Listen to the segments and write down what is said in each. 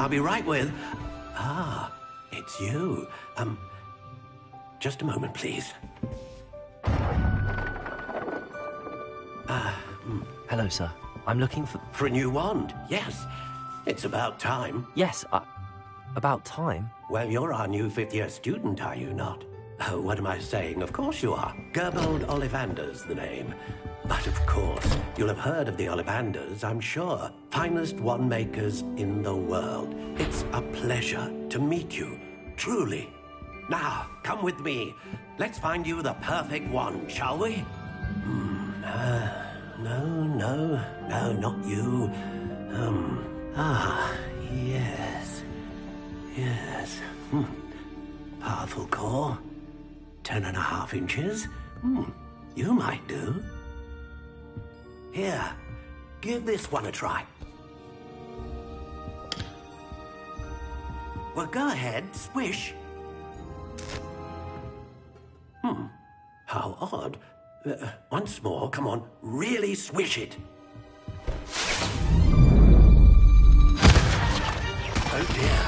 I'll be right with... Ah, it's you. Just a moment, please. Hello, sir. I'm looking for... For a new wand, yes. It's about time. Yes, about time? Well, you're our new fifth-year student, are you not? Oh, what am I saying? Of course you are. Gerbold Ollivander's the name. But of course, you'll have heard of the Ollivanders, I'm sure. Finest wand makers in the world. It's a pleasure to meet you, truly. Now, come with me. Let's find you the perfect wand, shall we? No, not you. Yes. Powerful core. 10.5 inches. You might do. Here, give this one a try. Well, go ahead, swish. How odd. Once more, come on, really swish it. Oh dear.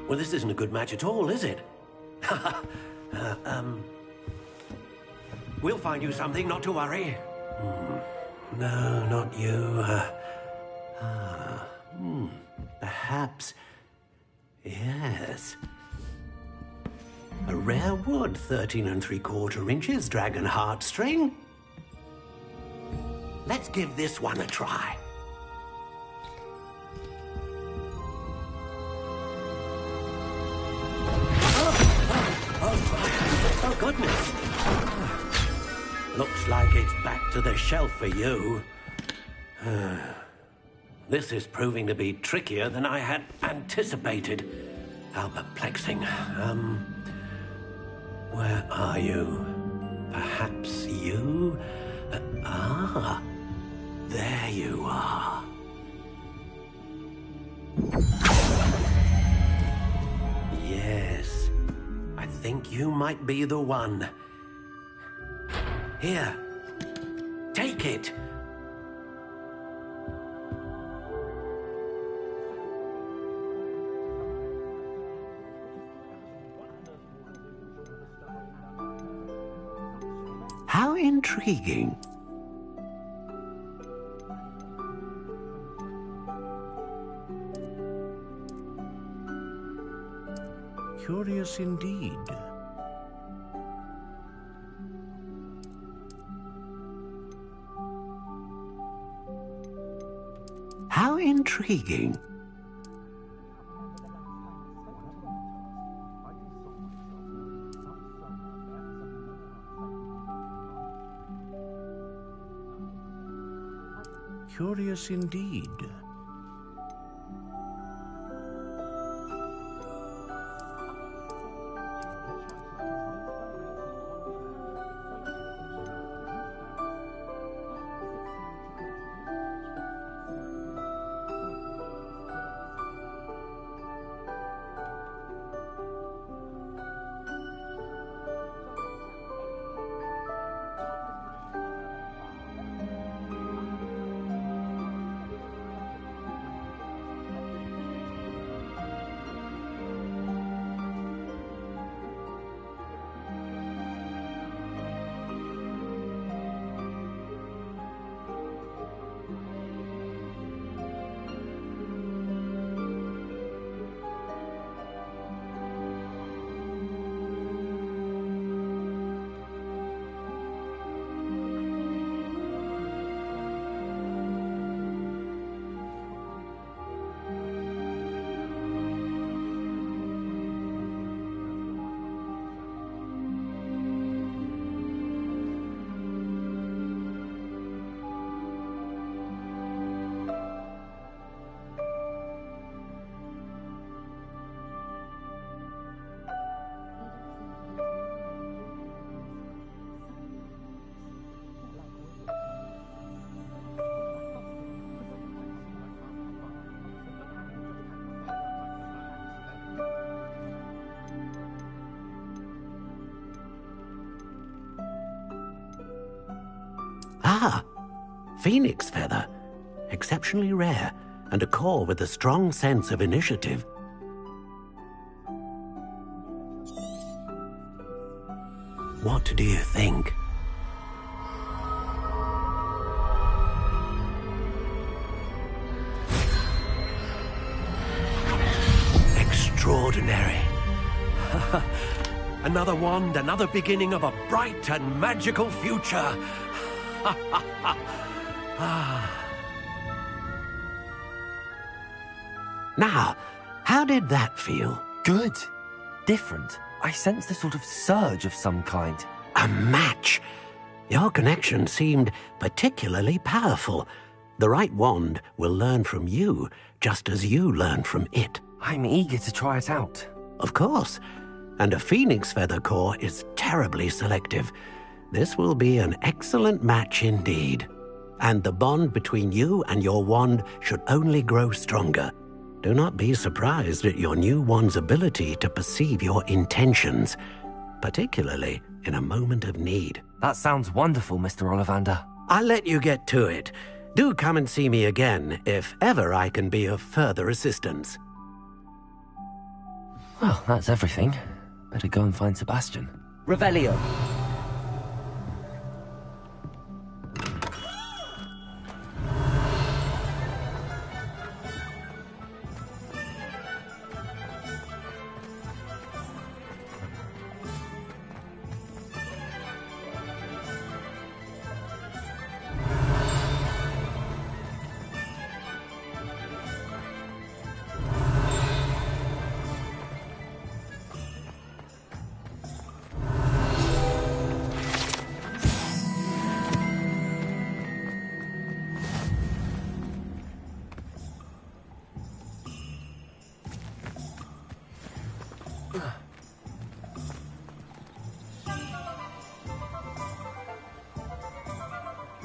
Well, this isn't a good match at all, is it? We'll find you something, not to worry. No, not you. Perhaps... Yes. A rare wood, 13 3/4 inches, dragon heartstring. Let's give this one a try. Oh, goodness. Looks like it's back to the shelf for you. This is proving to be trickier than I had anticipated. How perplexing. Where are you? Perhaps you? There you are. Yes, I think you might be the one. Here, take it. How intriguing. Curious indeed. How intriguing. Curious indeed. Ah, phoenix feather. exceptionally rare, and a core with a strong sense of initiative. What do you think? Extraordinary. Another wand, another beginning of a bright and magical future. Now, how did that feel? Good. Different. I sensed a sort of surge of some kind. A match. Your connection seemed particularly powerful. The right wand will learn from you, just as you learn from it. I'm eager to try it out. Of course. And a phoenix feather core is terribly selective. This will be an excellent match indeed. And the bond between you and your wand should only grow stronger. Do not be surprised at your new wand's ability to perceive your intentions, particularly in a moment of need. That sounds wonderful, Mr. Ollivander. I'll let you get to it. Do come and see me again if ever I can be of further assistance. Well, that's everything. Better go and find Sebastian. Revelio.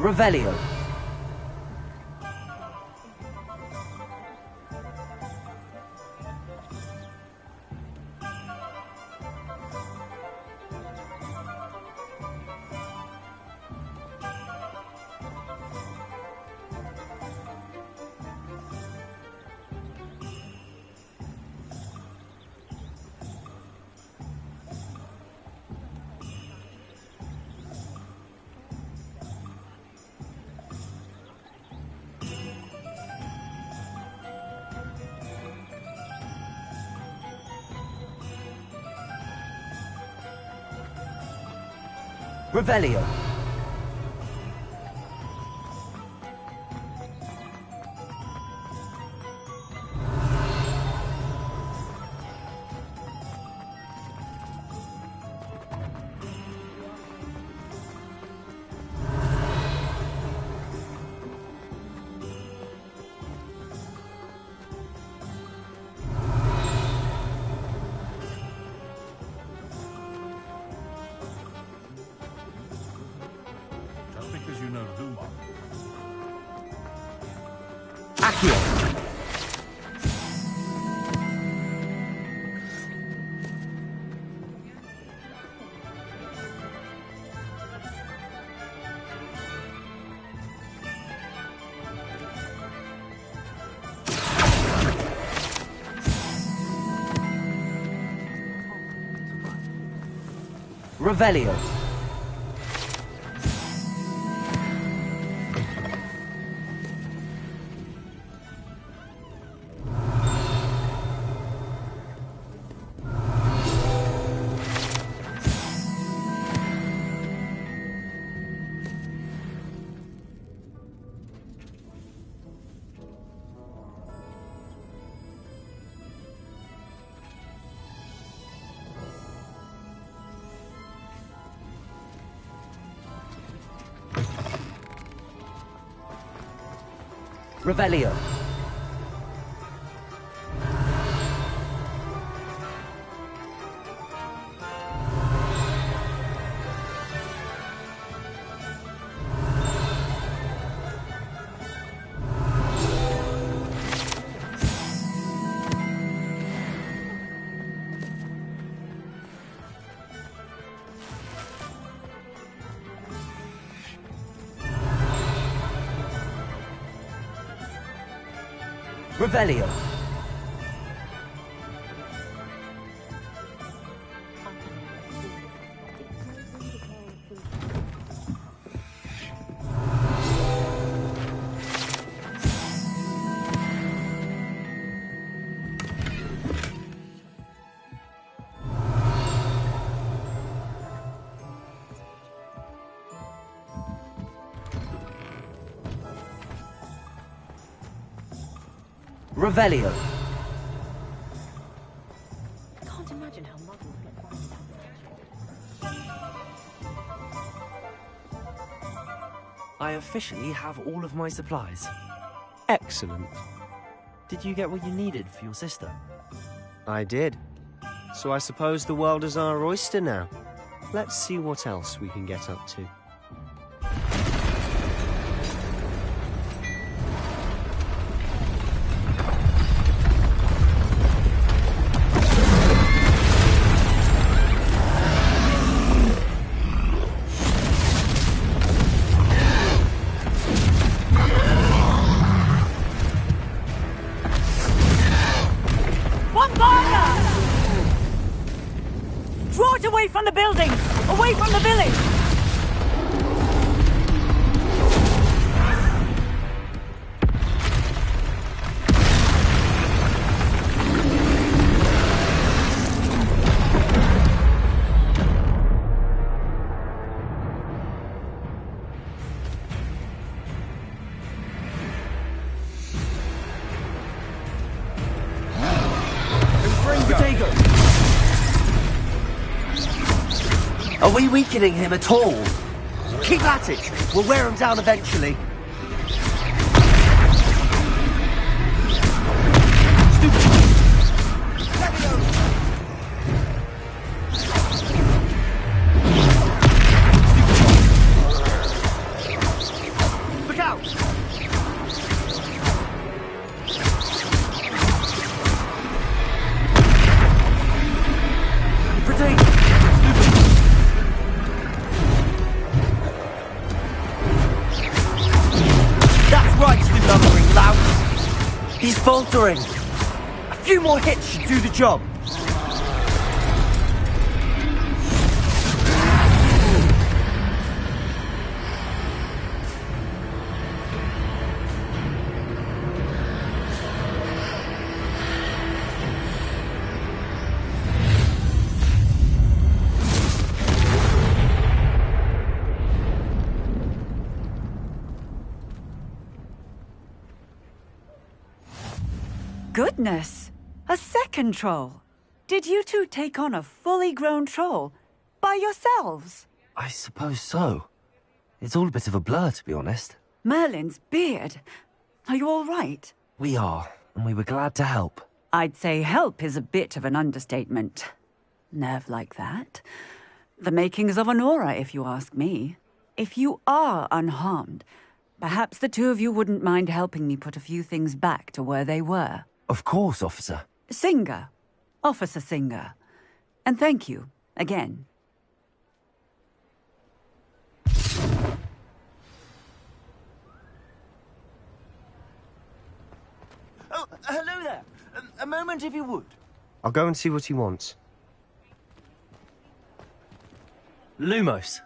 Revelio. Revelio. Revelio. Revelio. Revelio. Revelio. I can't imagine how Mother would get by without I officially have all of my supplies. Excellent. Did you get what you needed for your sister? I did. So I suppose the world is our oyster now. Let's see what else we can get up to. Draw it away from the buildings! Away from the village! Are we weakening him at all? Keep at it! We'll wear him down eventually. Look out! Protect! He's faltering. A few more hits should do the job. Goodness! A second troll! Did you two take on a fully grown troll? By yourselves? I suppose so. It's all a bit of a blur, to be honest. Merlin's beard. Are you all right? We are, and we were glad to help. I'd say help is a bit of an understatement. Nerve like that. The makings of an aura, if you ask me. If you are unharmed, perhaps the two of you wouldn't mind helping me put a few things back to where they were. Of course, officer. Singer. Officer Singer. And thank you, again. Oh, hello there. A moment, if you would. I'll go and see what he wants. Lumos.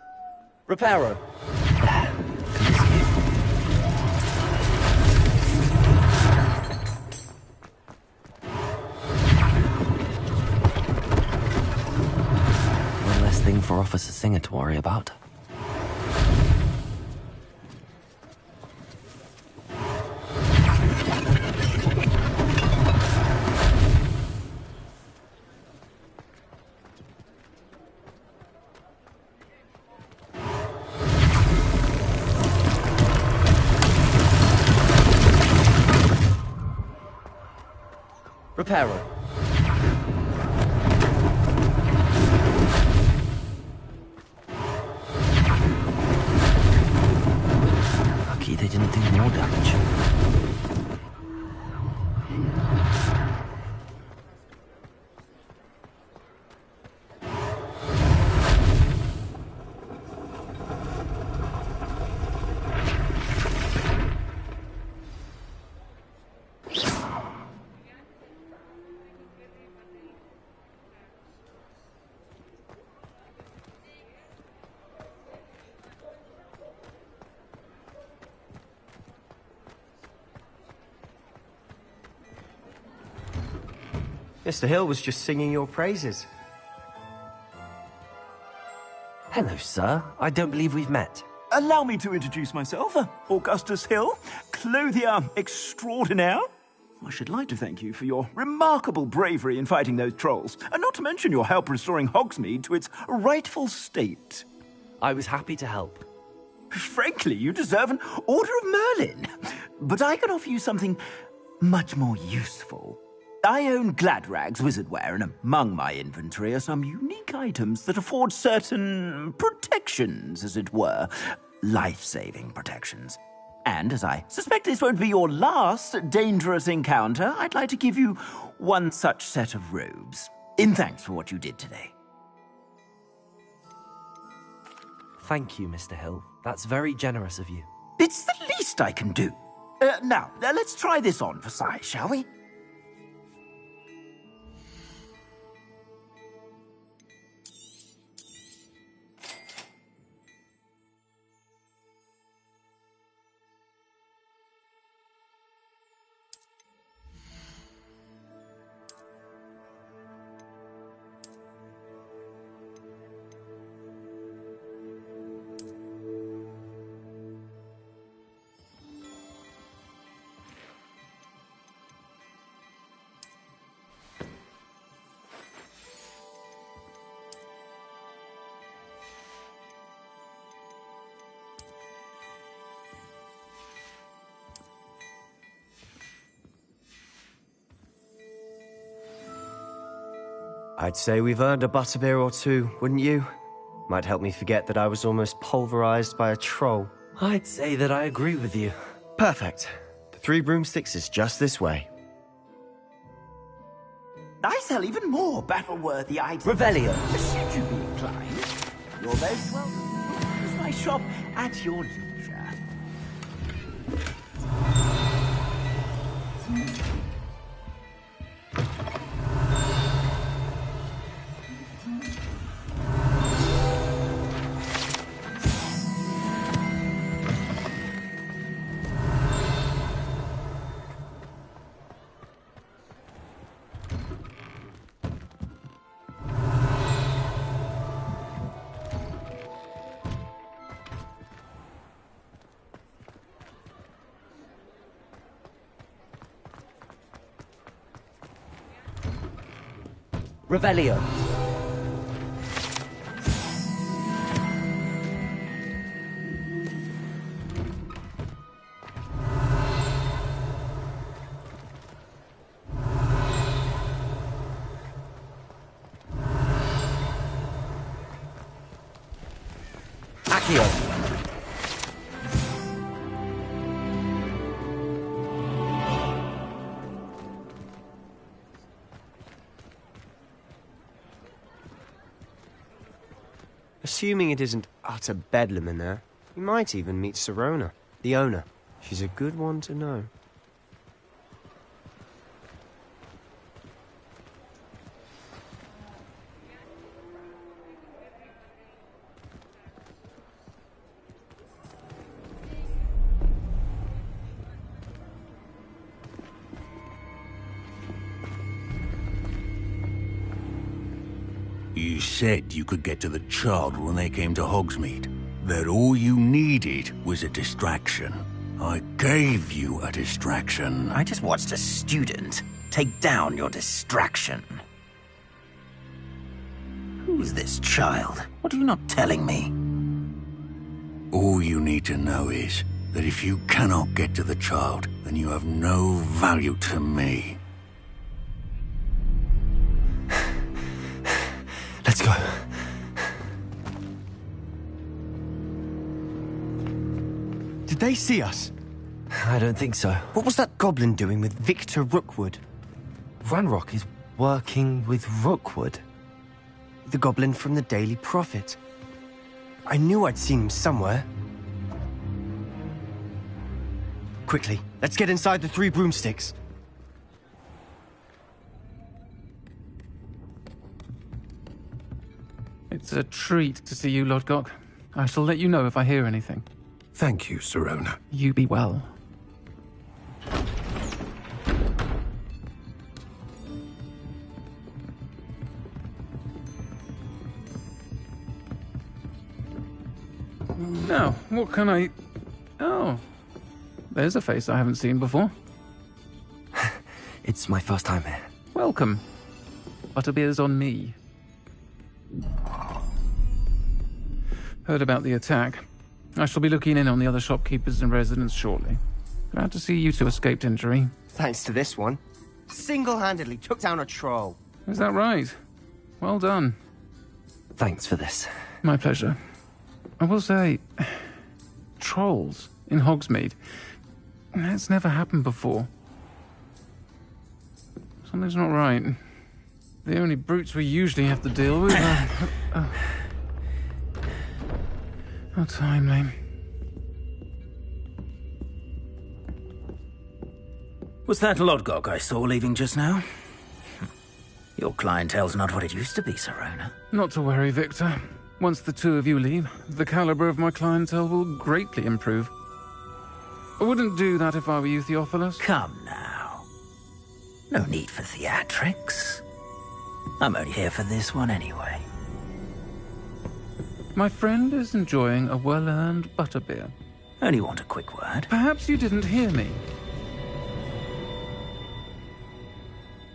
Reparo. One less thing for Officer Singer to worry about. Reparo. Lucky they didn't do more damage. Mr. Hill was just singing your praises. Hello, sir. I don't believe we've met. Allow me to introduce myself, Augustus Hill, clothier extraordinaire. I should like to thank you for your remarkable bravery in fighting those trolls, and not to mention your help restoring Hogsmeade to its rightful state. I was happy to help. Frankly, you deserve an Order of Merlin. But I can offer you something much more useful. I own Gladrag's wizardware, and among my inventory are some unique items that afford certain protections, as it were. Life-saving protections. And as I suspect this won't be your last dangerous encounter, I'd like to give you one such set of robes, in thanks for what you did today. Thank you, Mr. Hill. That's very generous of you. It's the least I can do. Now, let's try this on for size, shall we? I'd say we've earned a butterbeer or two, wouldn't you? Might help me forget that I was almost pulverized by a troll. I'd say that I agree with you. Perfect. The Three Broomsticks is just this way. I sell even more battle-worthy items. Revelio. Should you be inclined, you're most welcome. Use my shop at your leisure. Revelio. Accio. Assuming it isn't utter bedlam in there, you might even meet Sirona, the owner. She's a good one to know. You said you could get to the child when they came to Hogsmeade. That all you needed was a distraction. I gave you a distraction. I just watched a student take down your distraction. Who's this child? What are you not telling me? All you need to know is that if you cannot get to the child, then you have no value to me. Let's go. Did they see us? I don't think so. What was that goblin doing with Victor Rookwood? Ranrock is working with Rookwood. The goblin from the Daily Prophet. I knew I'd seen him somewhere. Quickly, let's get inside the Three Broomsticks. It's a treat to see you, Lodgok. I shall let you know if I hear anything. Thank you, Sirona. You be well. Now, what can I... Oh, there's a face I haven't seen before. It's my first time here. Welcome. Butterbeer's on me. Heard about the attack. I shall be looking in on the other shopkeepers and residents shortly. Glad to see you two escaped injury. Thanks to this one. Single-handedly took down a troll. Is that right? Well done. Thanks for this. My pleasure. I will say, trolls in Hogsmeade. That's never happened before. Something's not right. The only brutes we usually have to deal with are... How timely. Was that Lodgok I saw leaving just now? Your clientele's not what it used to be, Sirona. Not to worry, Victor. Once the two of you leave, the caliber of my clientele will greatly improve. I wouldn't do that if I were you, Theophilus. Come now. No need for theatrics. I'm only here for this one anyway. My friend is enjoying a well-earned butterbeer. Only want a quick word. Perhaps you didn't hear me.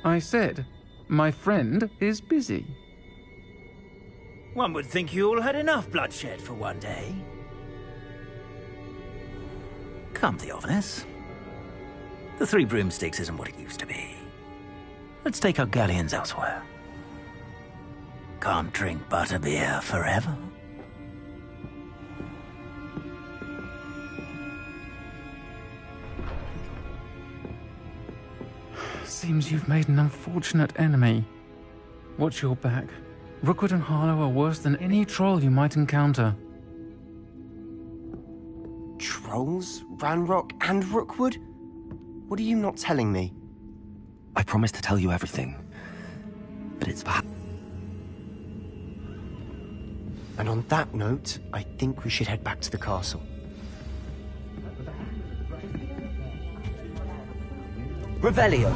I said, my friend is busy. One would think you all had enough bloodshed for one day. Come, Theophilus. The Three Broomsticks isn't what it used to be. Let's take our galleons elsewhere. Can't drink butterbeer forever. Seems you've made an unfortunate enemy. Watch your back. Rookwood and Harlow are worse than any troll you might encounter. Trolls? Ranrock and Rookwood? What are you not telling me? I promised to tell you everything. But it's perhaps... And on that note, I think we should head back to the castle. Revelio.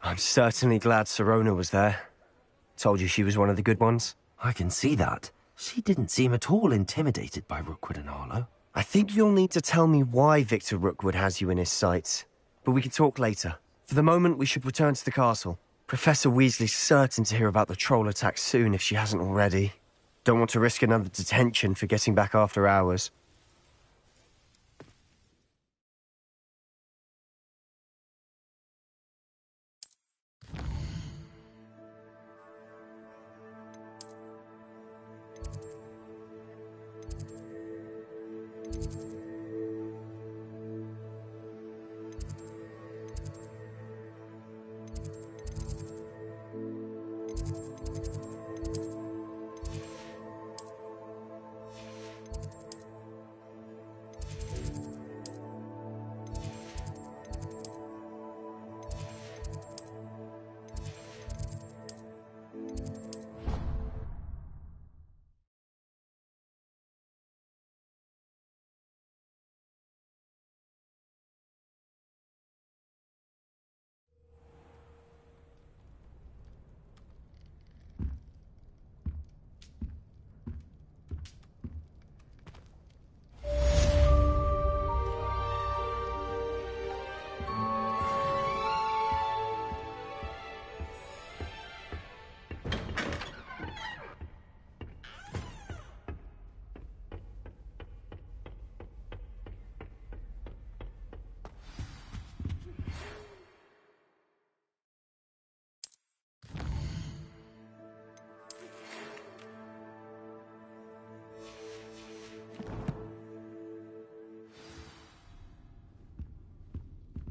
I'm certainly glad Sirona was there. Told you she was one of the good ones. I can see that. She didn't seem at all intimidated by Rookwood and Harlow. I think you'll need to tell me why Victor Rookwood has you in his sights. But we can talk later. For the moment, we should return to the castle. Professor Weasley's certain to hear about the troll attack soon if she hasn't already. Don't want to risk another detention for getting back after hours.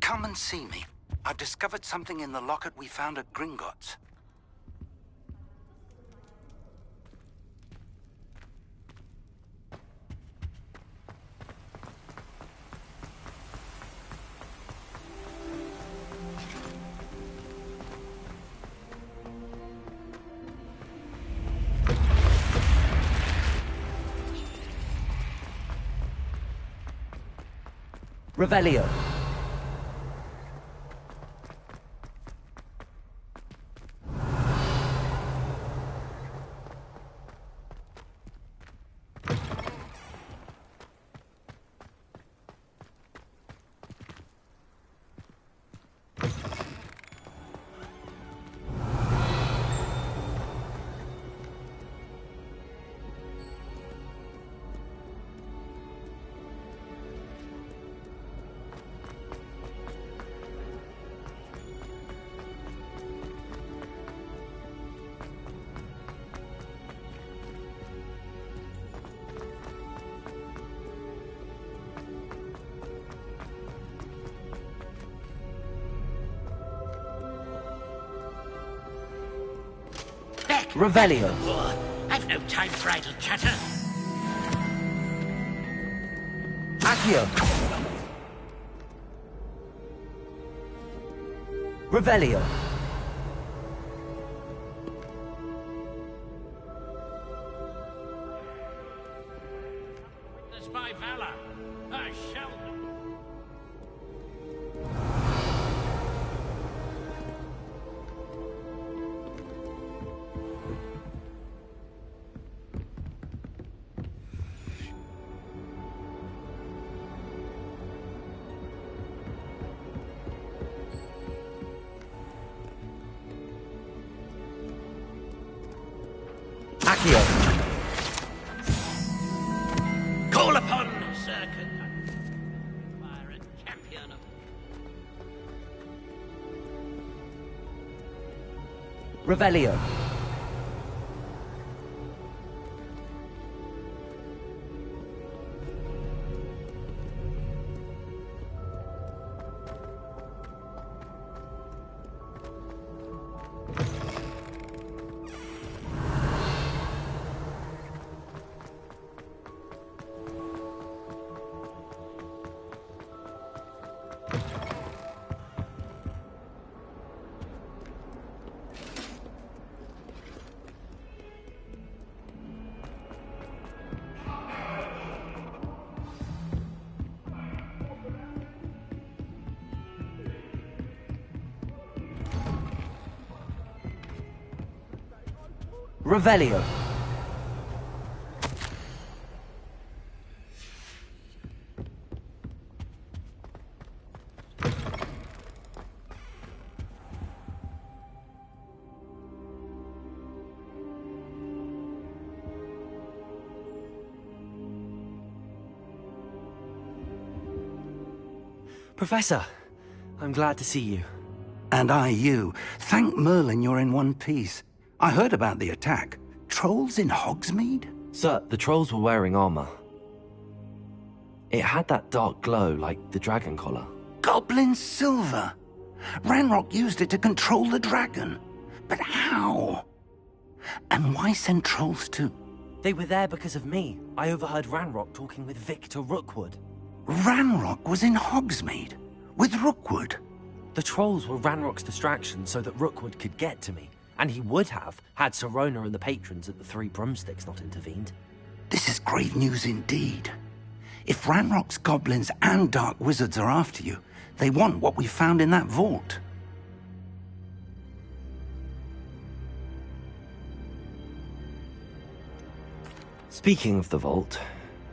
Come and see me. I've discovered something in the locket we found at Gringotts. Revelio. Revelio. I've no time for idle chatter. Accio. Revelio. Witness my valor. I shall. Accio. Call upon Sir Kentucky. Require a champion of... Revelio. Revelio. Professor, I'm glad to see you. And I you. Thank Merlin you're in one piece. I heard about the attack. Trolls in Hogsmeade? Sir, the trolls were wearing armor. It had that dark glow like the dragon collar. Goblin silver. Ranrock used it to control the dragon. But how? And why send trolls too? They were there because of me. I overheard Ranrock talking with Victor Rookwood. Ranrock was in Hogsmeade? With Rookwood? The trolls were Ranrock's distraction so that Rookwood could get to me. And he would have, had Sirona and the patrons at the Three Broomsticks not intervened. This is grave news indeed. If Ranrock's goblins and dark wizards are after you, they want what we found in that vault. Speaking of the vault,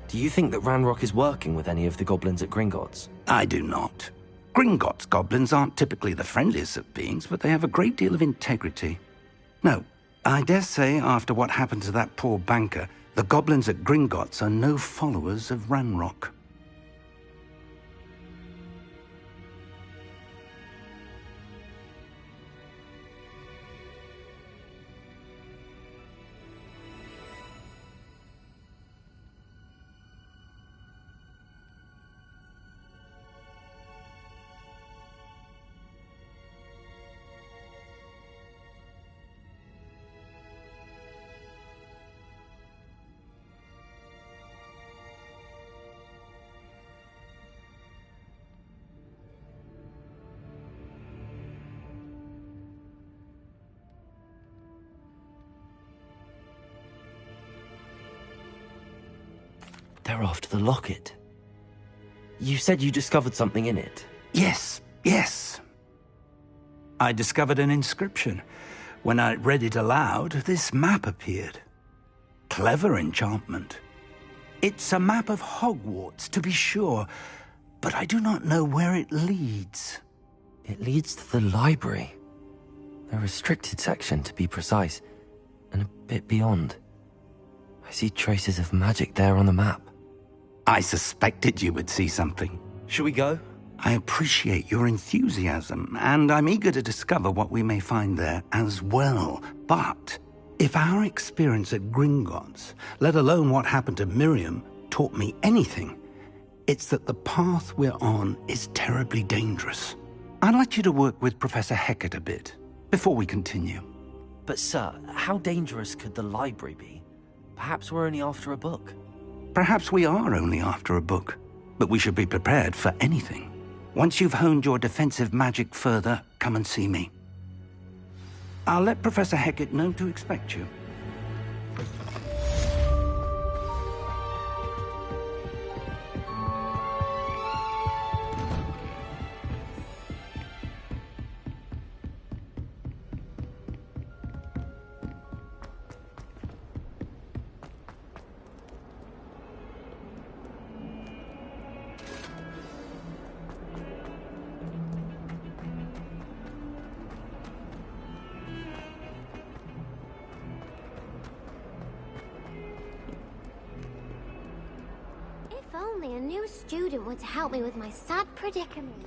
do you think that Ranrock is working with any of the goblins at Gringotts? I do not. Gringotts goblins aren't typically the friendliest of beings, but they have a great deal of integrity. No, I dare say after what happened to that poor banker, the goblins at Gringotts are no followers of Ranrock. They're after the locket. You said you discovered something in it. Yes, yes. I discovered an inscription. When I read it aloud, this map appeared. Clever enchantment. It's a map of Hogwarts, to be sure, but I do not know where it leads. It leads to the library. A restricted section, to be precise, and a bit beyond. I see traces of magic there on the map. I suspected you would see something. Shall we go? I appreciate your enthusiasm, and I'm eager to discover what we may find there as well. But if our experience at Gringotts, let alone what happened to Miriam, taught me anything, it's that the path we're on is terribly dangerous. I'd like you to work with Professor Hecat a bit, before we continue. But sir, how dangerous could the library be? Perhaps we're only after a book. Perhaps we are only after a book, but we should be prepared for anything. Once you've honed your defensive magic further, come and see me. I'll let Professor Hecat know to expect you. If only a new student were to help me with my sad predicament.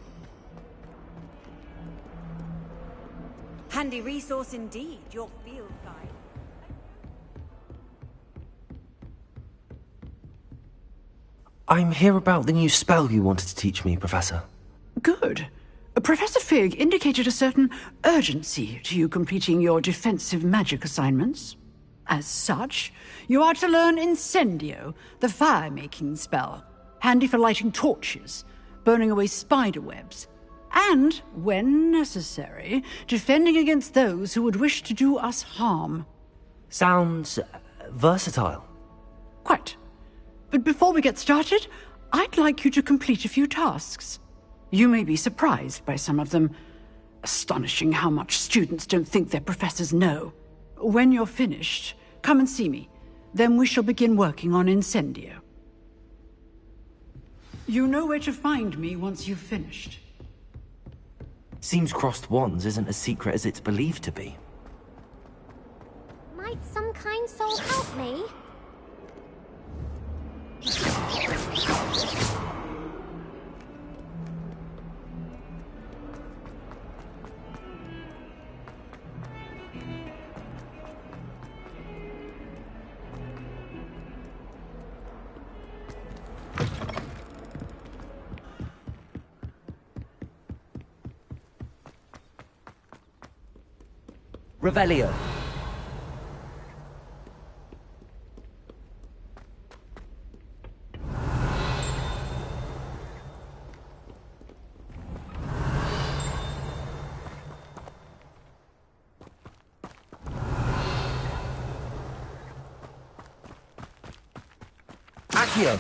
Handy resource indeed, your field guide. I'm here about the new spell you wanted to teach me, Professor. Good. Professor Fig indicated a certain urgency to you completing your defensive magic assignments. As such, you are to learn Incendio, the fire-making spell, handy for lighting torches, burning away spider webs, and, when necessary, defending against those who would wish to do us harm. Sounds versatile. Quite. But before we get started, I'd like you to complete a few tasks. You may be surprised by some of them. Astonishing how much students don't think their professors know. When you're finished, come and see me. Then we shall begin working on Incendio. You know where to find me once you've finished. Seems crossed wands isn't as secret as it's believed to be. Might some kind soul help me? Revelio. Accio.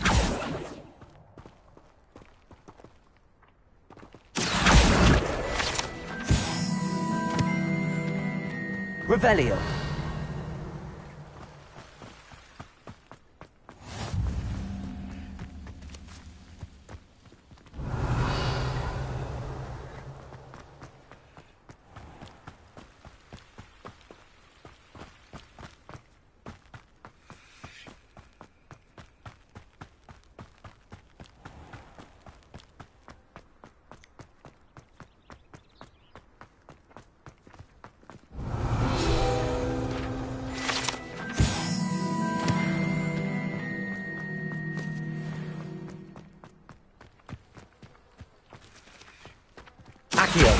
Revelio. Accio.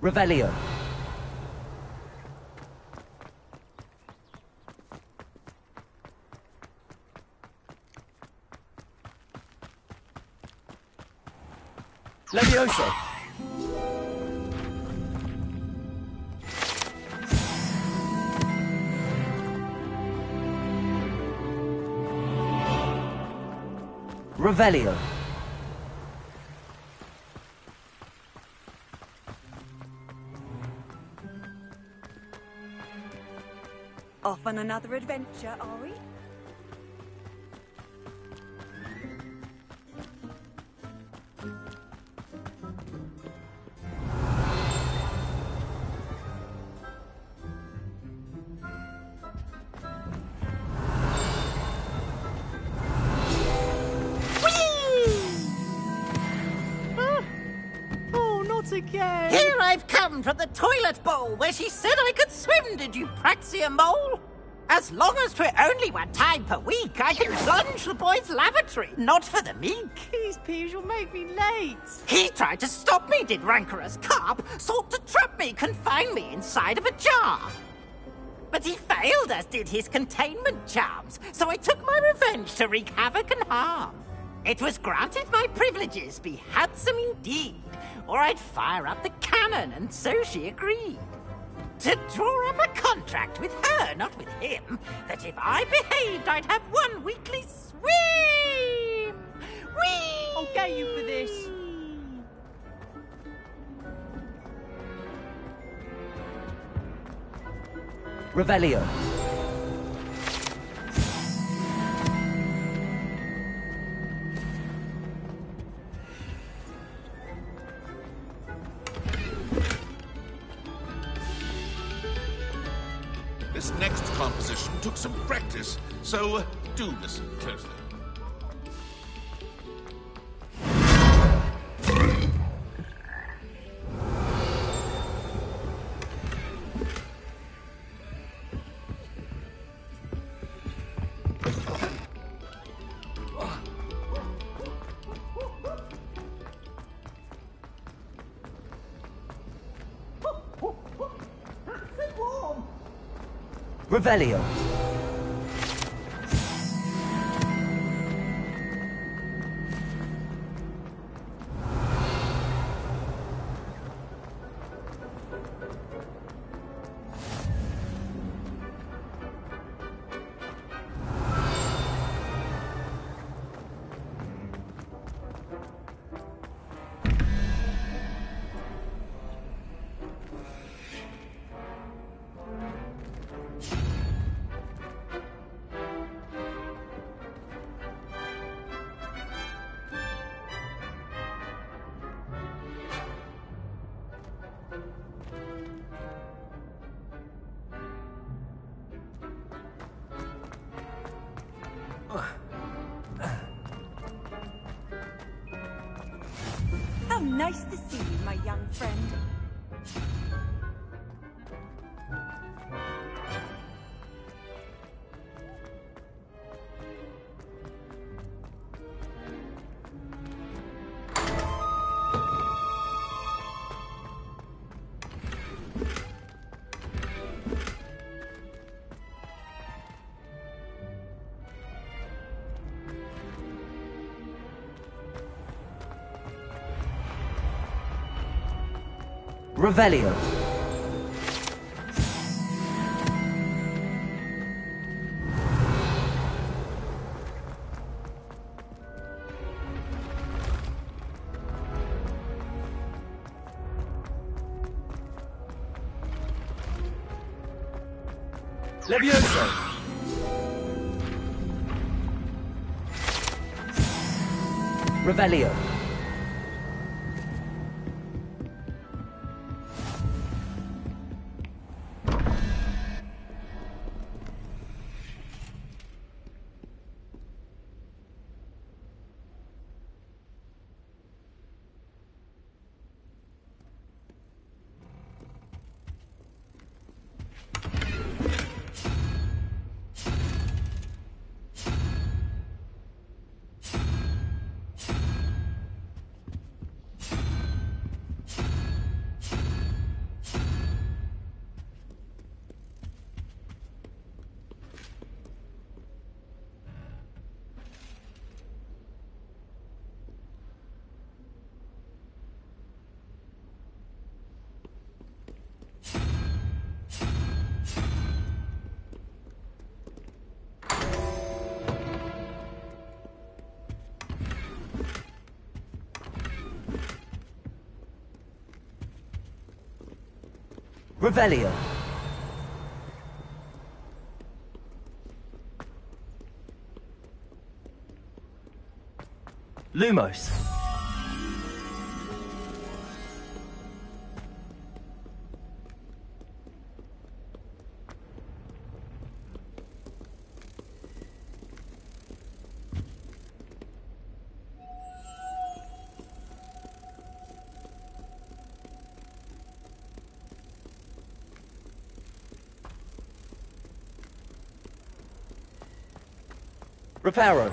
Revelio. Levioso. Revelio. Off on another adventure, are we? Again. Here I've come from the toilet bowl where she said I could swim, did you praxia mole? As long as 'twere only one time per week, I can plunge the boy's lavatory, not for the meek. These peas will make me late. He tried to stop me, did rancorous carp, sought to trap me, confine me inside of a jar. But he failed, as did his containment charms, so I took my revenge to wreak havoc and harm. It was granted my privileges be handsome indeed, or I'd fire up the cannon, and so she agreed. To draw up a contract with her, not with him, that if I behaved, I'd have one weekly swim! Whee! I'll get you for this. Revelio. This next composition took some practice, so do listen closely. Revelio. How nice to see you, my young friend. Revelio. Levioso! Revelio. Revelio. Lumos. Reparo.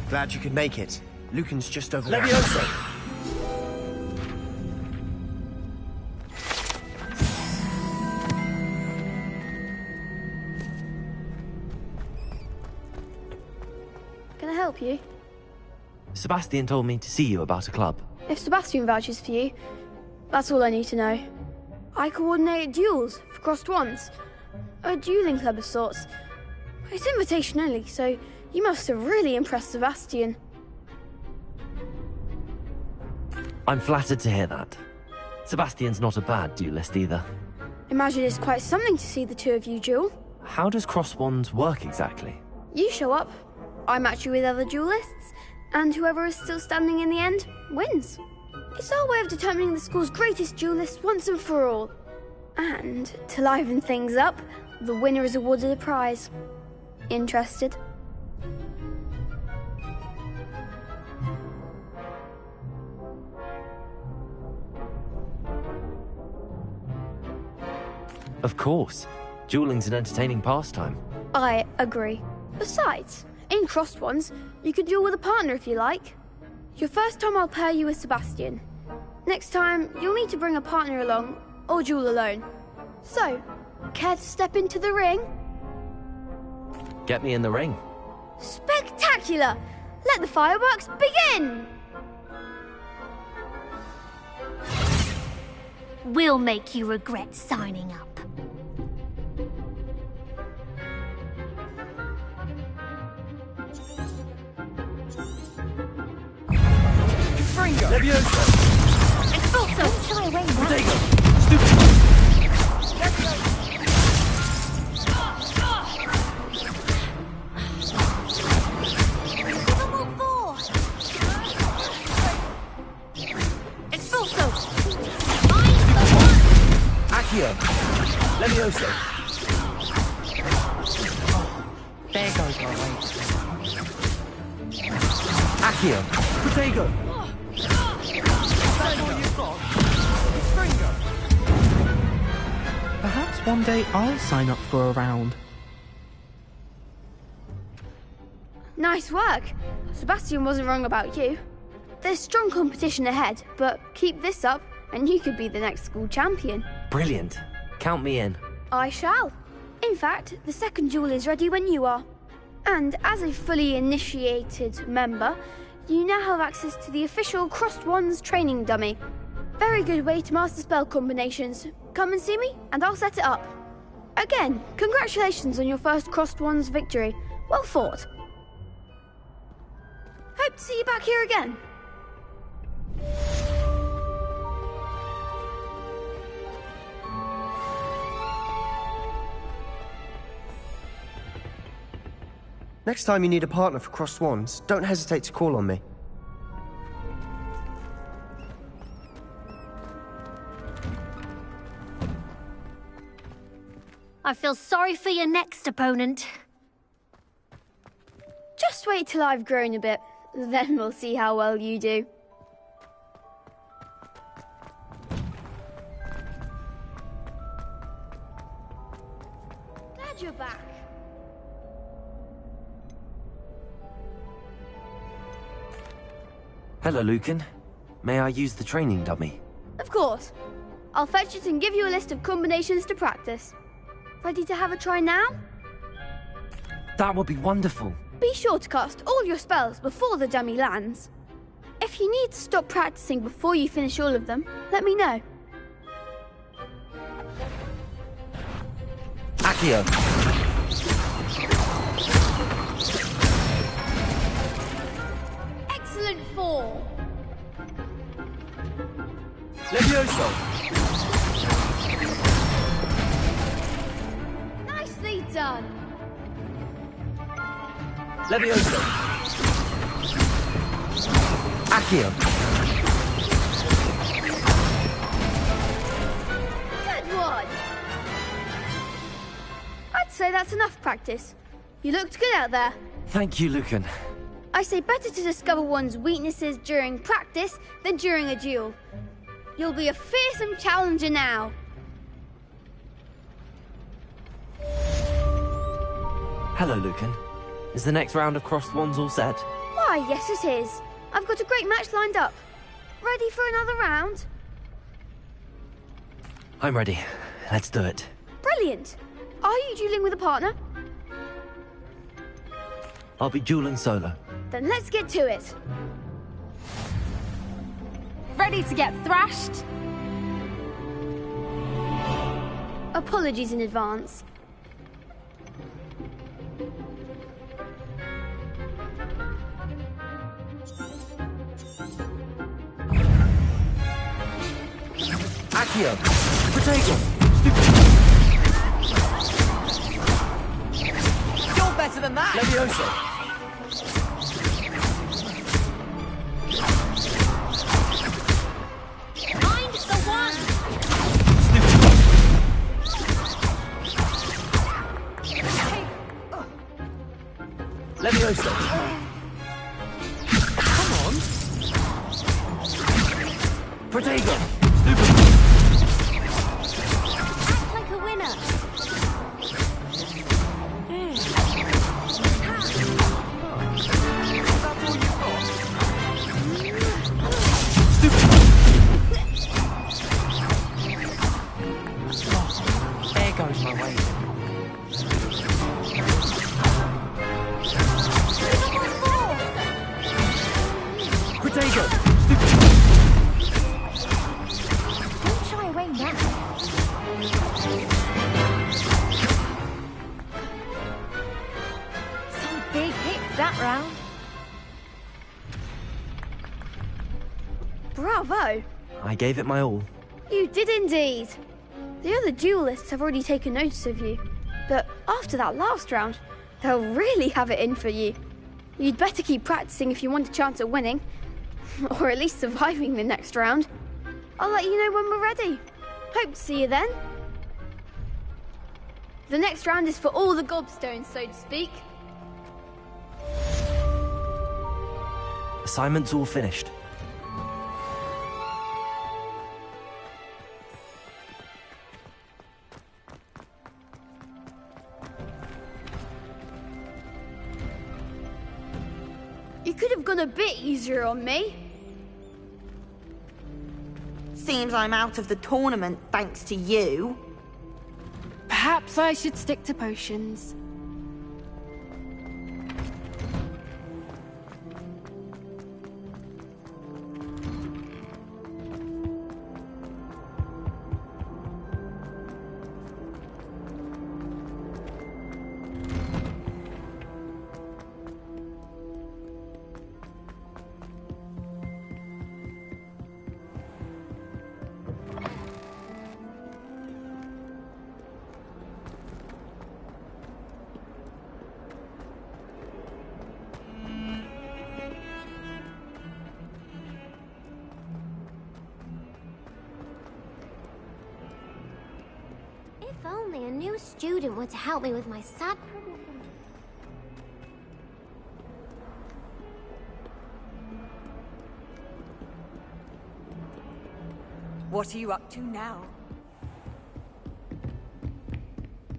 Glad you could make it. Lucan's just over there. Levioso. Can I help you? Sebastian told me to see you about a club. If Sebastian vouches for you, that's all I need to know. I coordinate duels for crossed wands. A dueling club of sorts. It's invitation only, so you must have really impressed Sebastian. I'm flattered to hear that. Sebastian's not a bad duelist either. Imagine it's quite something to see the two of you duel. How does cross wands work exactly? You show up, I match you with other duelists, and whoever is still standing in the end wins. It's our way of determining the school's greatest duelist once and for all. And to liven things up, the winner is awarded a prize. Interested? Of course. Dueling's an entertaining pastime. I agree. Besides, in crossed ones, you can duel with a partner if you like. Your first time I'll pair you with Sebastian. Next time, you'll need to bring a partner along, or duel alone. So, care to step into the ring? Get me in the ring. Spectacular! Let the fireworks begin! We'll make you regret signing up. Levioso! Expulso! Shy away now. Protego! Stupid! Give 'em all four! Expulso! I'm the one! Accio! Levioso! There goes my weight. Accio! Protego! Perhaps one day I'll sign up for a round. Nice work. Sebastian wasn't wrong about you. There's strong competition ahead, but keep this up and you could be the next school champion. Brilliant. Count me in. I shall. In fact, the second duel is ready when you are. And as a fully initiated member, you now have access to the official Crossed Wands training dummy. Very good way to master spell combinations. Come and see me, and I'll set it up. Again, congratulations on your first Crossed Wands victory. Well fought. Hope to see you back here again. Next time you need a partner for crossed wands, don't hesitate to call on me. I feel sorry for your next opponent. Just wait till I've grown a bit, then we'll see how well you do. Glad you're back. Hello, Lucan. May I use the training dummy? Of course. I'll fetch it and give you a list of combinations to practice. Ready to have a try now? That would be wonderful. Be sure to cast all your spells before the dummy lands. If you need to stop practicing before you finish all of them, let me know. Accio. Excellent form. Levioso. Nicely done. Levioso. Accio. Good one. I'd say that's enough practice. You looked good out there. Thank you, Lucan. I say better to discover one's weaknesses during practice than during a duel. You'll be a fearsome challenger now. Hello, Lucan. Is the next round of crossed wands all set? Why, yes it is. I've got a great match lined up. Ready for another round? I'm ready. Let's do it. Brilliant. Are you dueling with a partner? I'll be dueling solo. Then let's get to it. Ready to get thrashed? Apologies in advance. Accio. Protego. You're better than that! Levioso. Find the one! Levioso. Come on. Protego. Act like a winner! There goes my way. Protego. Don't shy away now. Some big hits that round. Bravo. I gave it my all. You did indeed. The other duelists have already taken notice of you. But after that last round, they'll really have it in for you. You'd better keep practicing if you want a chance at winning. Or at least surviving the next round. I'll let you know when we're ready. Hope to see you then. The next round is for all the gobstones, so to speak. Assignment's all finished. You could have gone a bit easier on me. Seems I'm out of the tournament thanks to you. Perhaps I should stick to potions. only a new student were to help me with my sad predicament. What are you up to now?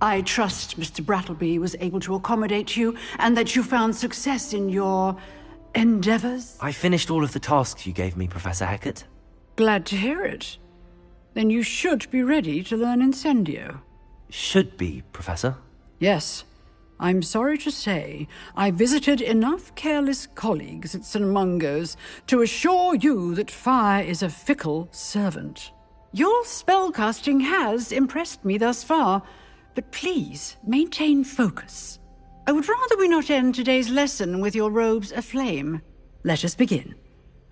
I trust Mr. Brattleby was able to accommodate you and that you found success in your endeavors. I finished all of the tasks you gave me, Professor Hecat. Glad to hear it. Then you should be ready to learn Incendio. Should be, Professor. Yes. I'm sorry to say, I visited enough careless colleagues at St. Mungo's to assure you that fire is a fickle servant. Your spellcasting has impressed me thus far, but please maintain focus. I would rather we not end today's lesson with your robes aflame. Let us begin.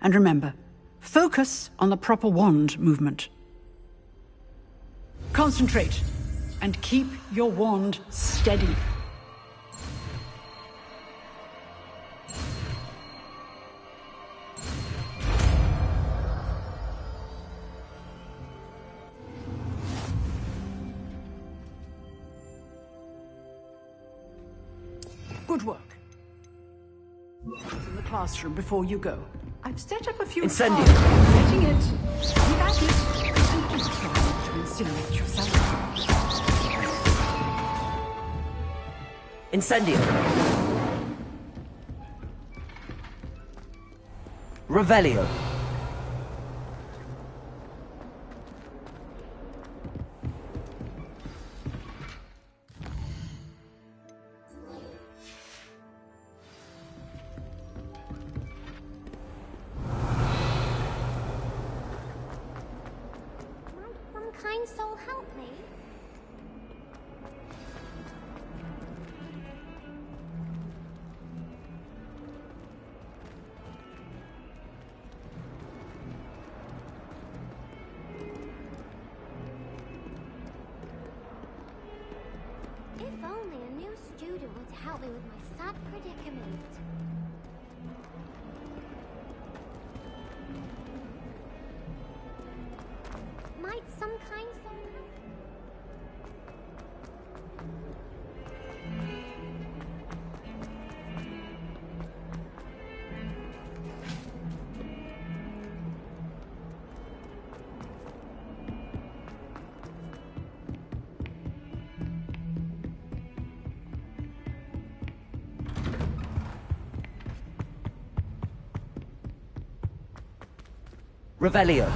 And remember, focus on the proper wand movement. Concentrate, and keep your wand steady. Good work. In the classroom before you go. I've set up a few Incendio. Getting it. Keep at it. And keep trying to incinerate yourself. Incendio. Revelio. Some kind soul help me? If only a new student were to help me with my sad predicament. Might some kind soul help? Revelio.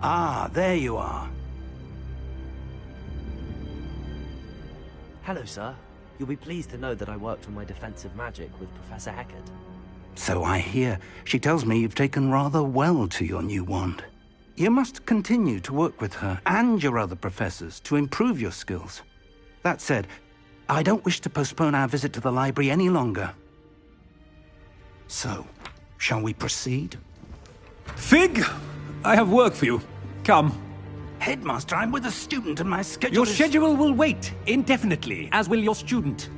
Ah, there you are. Hello, sir. You'll be pleased to know that I worked on my defensive magic with Professor Hecat. So I hear. She tells me you've taken rather well to your new wand. You must continue to work with her and your other professors to improve your skills. That said, I don't wish to postpone our visit to the library any longer. So, shall we proceed? Fig, I have work for you. Come. Headmaster, I'm with a student and my schedule Your is... schedule will wait indefinitely, as will your student.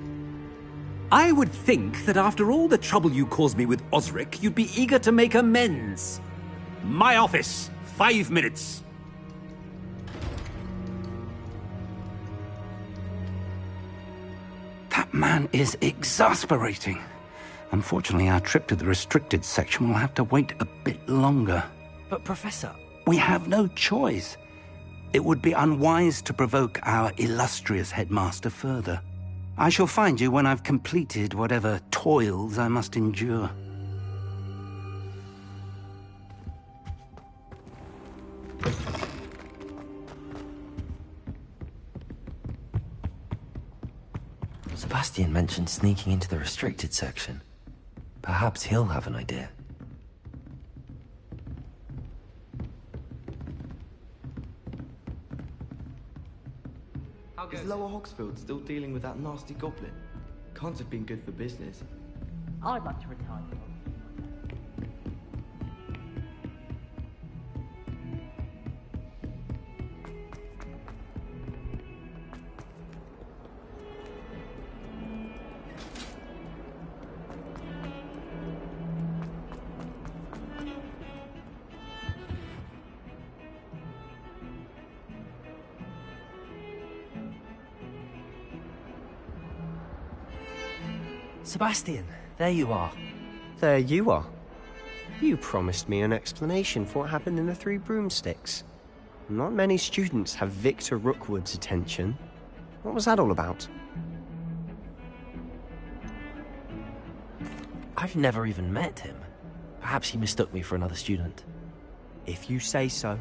I would think that after all the trouble you caused me with Osric, you'd be eager to make amends. My office, 5 minutes. That man is exasperating. Unfortunately, our trip to the restricted section will have to wait a bit longer. But, Professor... We have no choice. It would be unwise to provoke our illustrious headmaster further. I shall find you when I've completed whatever toils I must endure. Sebastian mentioned sneaking into the restricted section. Perhaps he'll have an idea. Is Lower Hogsfield still dealing with that nasty goblin? Can't have been good for business. I'd like to retire. Sebastian, there you are. There you are. You promised me an explanation for what happened in the Three Broomsticks. Not many students have Victor Rookwood's attention. What was that all about? I've never even met him. Perhaps he mistook me for another student. If you say so.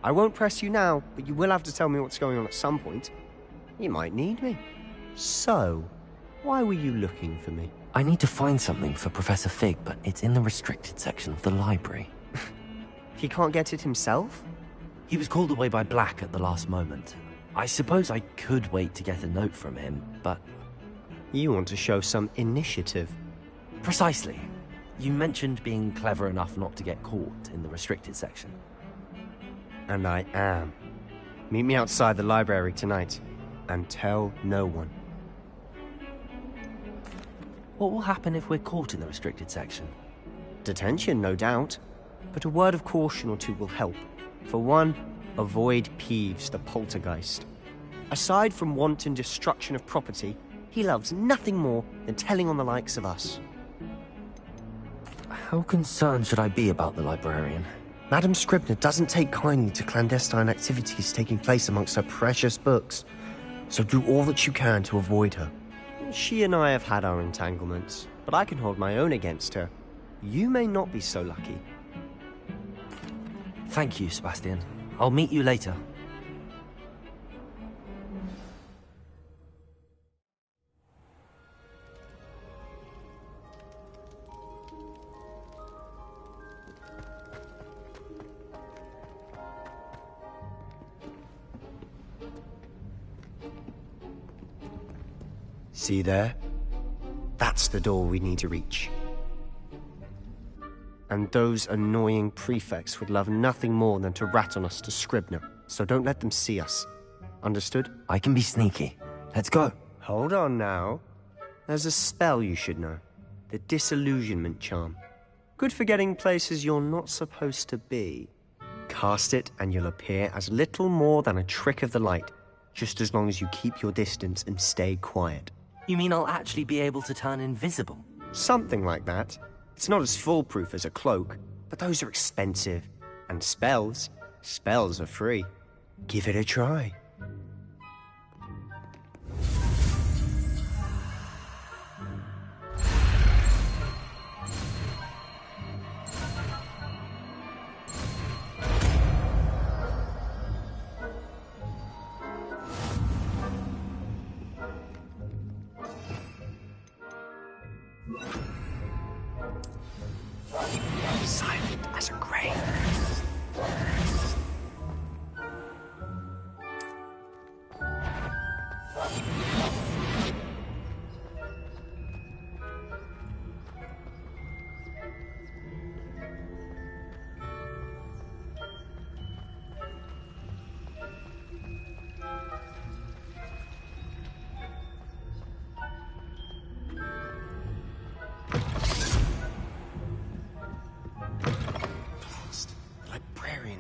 I won't press you now, but you will have to tell me what's going on at some point. You might need me. So, why were you looking for me? I need to find something for Professor Fig, but it's in the restricted section of the library. He can't get it himself? He was called away by Black at the last moment. I suppose I could wait to get a note from him, but... You want to show some initiative. Precisely. You mentioned being clever enough not to get caught in the restricted section. And I am. Meet me outside the library tonight, and tell no one. What will happen if we're caught in the restricted section? Detention, no doubt. But a word of caution or two will help. For one, avoid Peeves, the poltergeist. Aside from wanton destruction of property, he loves nothing more than telling on the likes of us. How concerned should I be about the librarian? Madam Scribner doesn't take kindly to clandestine activities taking place amongst her precious books, so do all that you can to avoid her. She and I have had our entanglements, but I can hold my own against her. You may not be so lucky. Thank you, Sebastian. I'll meet you later. See there? That's the door we need to reach. And those annoying prefects would love nothing more than to rat on us to Scribner, so don't let them see us. Understood? I can be sneaky. Let's go. Hold on now. There's a spell you should know. The Disillusionment Charm. Good for getting places you're not supposed to be. Cast it and you'll appear as little more than a trick of the light, just as long as you keep your distance and stay quiet. You mean I'll actually be able to turn invisible? Something like that. It's not as foolproof as a cloak, but those are expensive. And spells are free. Give it a try. Silent as a grave.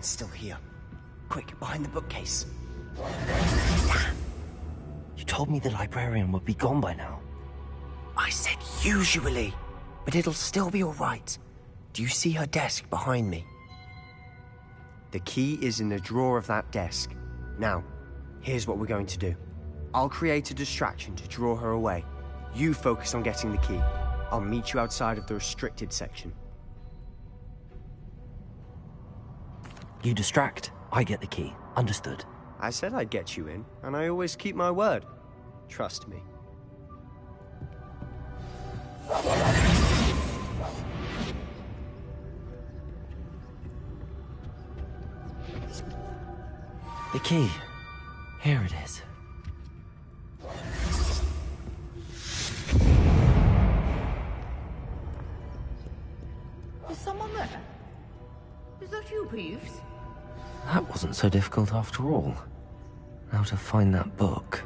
Still here. Quick, behind the bookcase. Damn. You told me the librarian would be gone by now. I said usually, but it'll still be all right. Do you see her desk behind me? The key is in the drawer of that desk. Now, here's what we're going to do. I'll create a distraction to draw her away. You focus on getting the key. I'll meet you outside of the restricted section. You distract, I get the key. Understood. I said I'd get you in, and I always keep my word. Trust me. The key. Here it is. Is someone there? Is that you, Peeves? That wasn't so difficult after all. Now to find that book.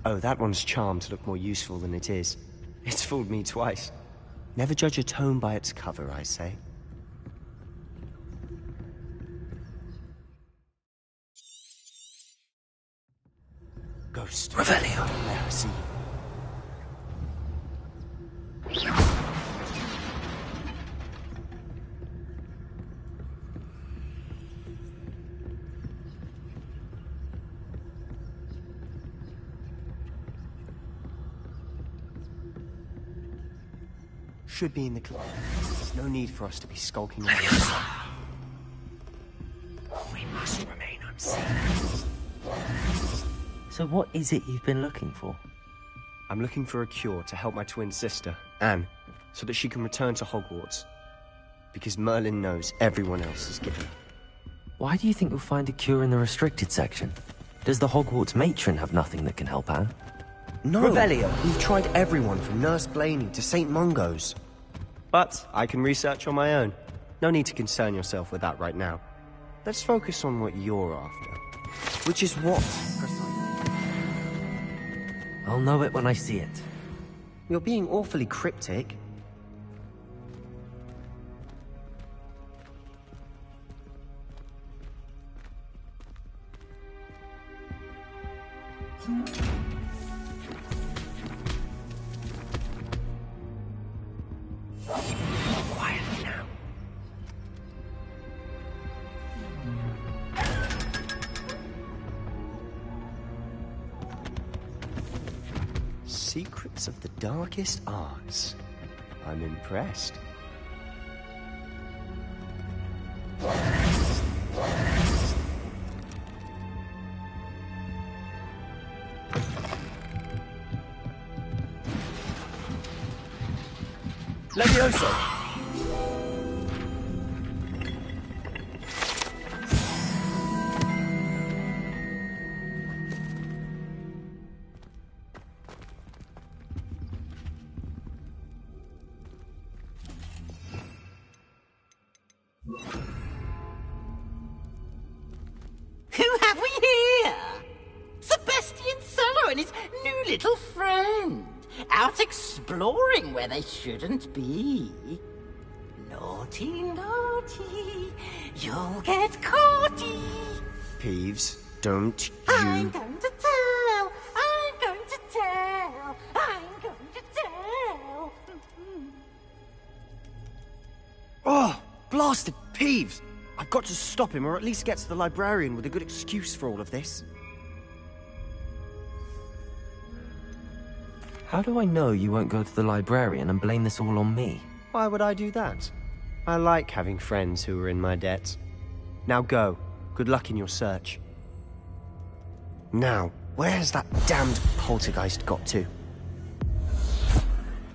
Oh, that one's charmed to look more useful than it is. It's fooled me twice. Never judge a tome by its cover, I say. Ghost. Revelio. There, see. Should be in the club. There's no need for us to be skulking around. We must remain unseen. So what is it you've been looking for? I'm looking for a cure to help my twin sister, Anne, so that she can return to Hogwarts. Because Merlin knows everyone else is given. Why do you think you'll find a cure in the restricted section? Does the Hogwarts matron have nothing that can help Anne? No! Revelio! We've tried everyone from Nurse Blaney to St. Mungo's. But I can research on my own. No need to concern yourself with that right now. Let's focus on what you're after. Which is what, precisely? I'll know it when I see it. You're being awfully cryptic. Quietly now. Secrets of the darkest arts. I'm impressed. Levioso! Who have we here? Sebastian Sallow and his new little friend. Out exploring where they shouldn't be. Naughty, naughty. You'll get caughty. Peeves, don't you... I'm going to tell. I'm going to tell. I'm going to tell. Oh, blasted Peeves! I've got to stop him, or at least get to the librarian with a good excuse for all of this. How do I know you won't go to the librarian and blame this all on me? Why would I do that? I like having friends who are in my debt. Now go. Good luck in your search. Now, where's that damned poltergeist got to?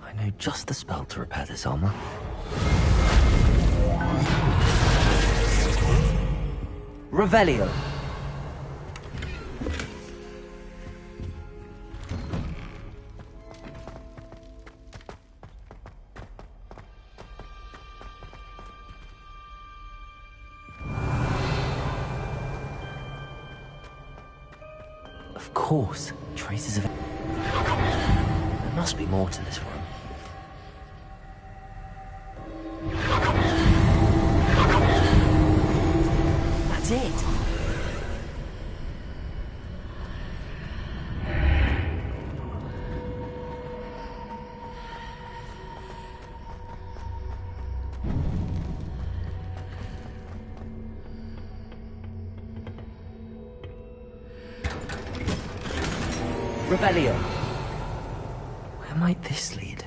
I know just the spell to repair this armor. Revelio. Of course, traces of... There must be more to this room. That's it. Revelio. Where might this lead?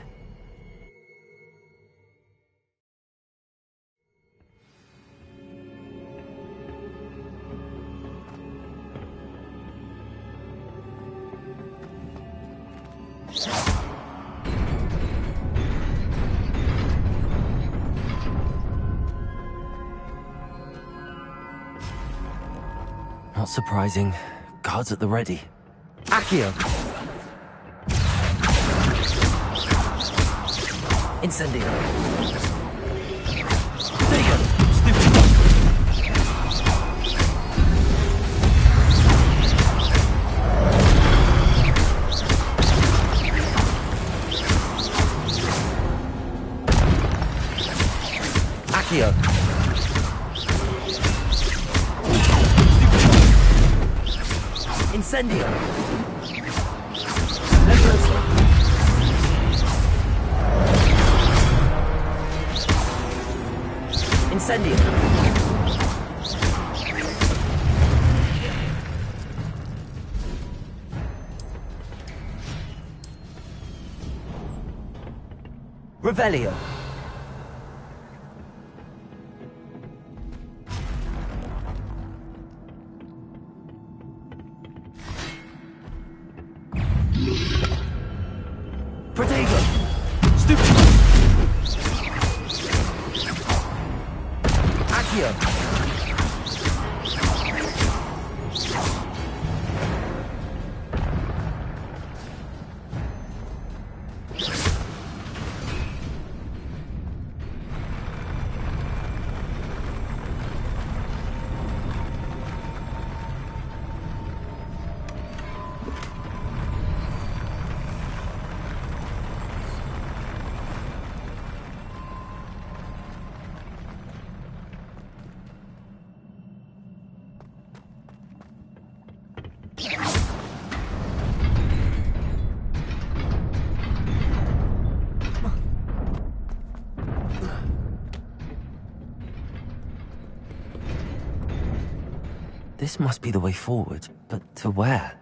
Not surprising. Guards at the ready. Accio! Incendio! There you go! Stupid! Incendio! Incendio! Revelio! Protego! Stupid! Accio! This must be the way forward, but to where?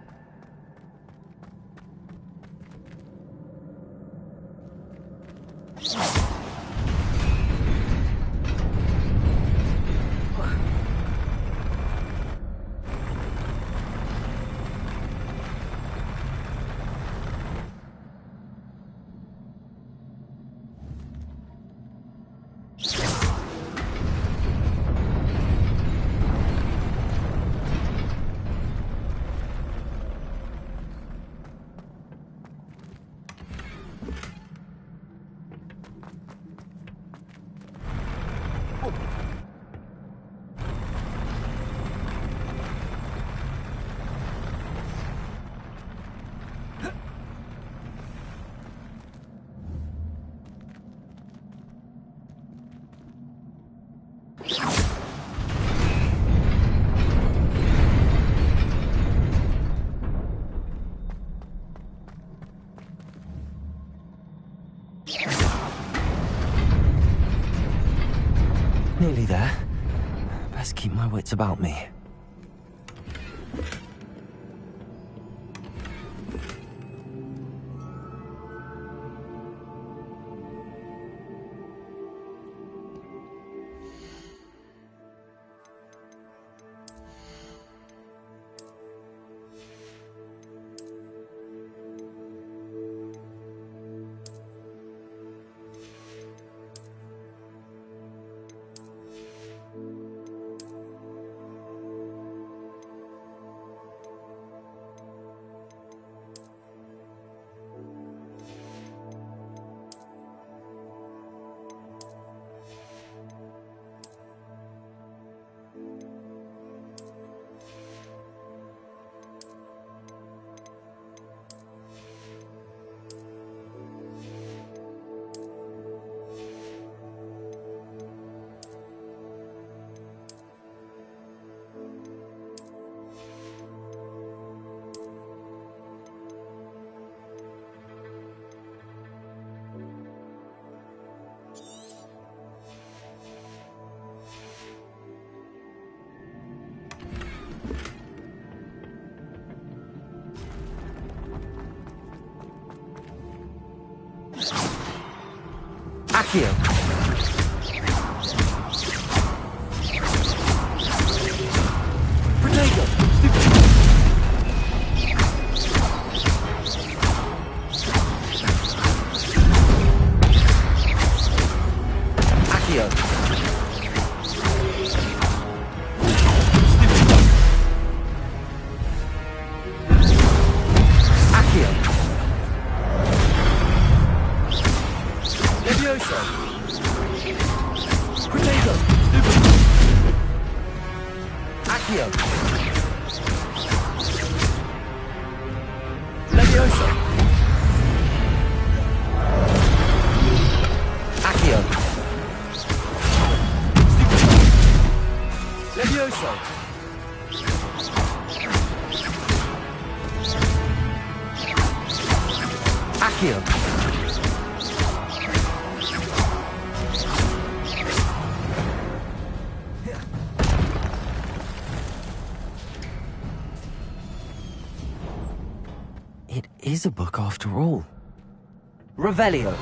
Nearly there. Best keep my wits about me. Accio! Protego! Accio! Accio! Levioso! Protego! Accio! Levioso! Accio! Levioso! Here. It is a book after all. Revelio.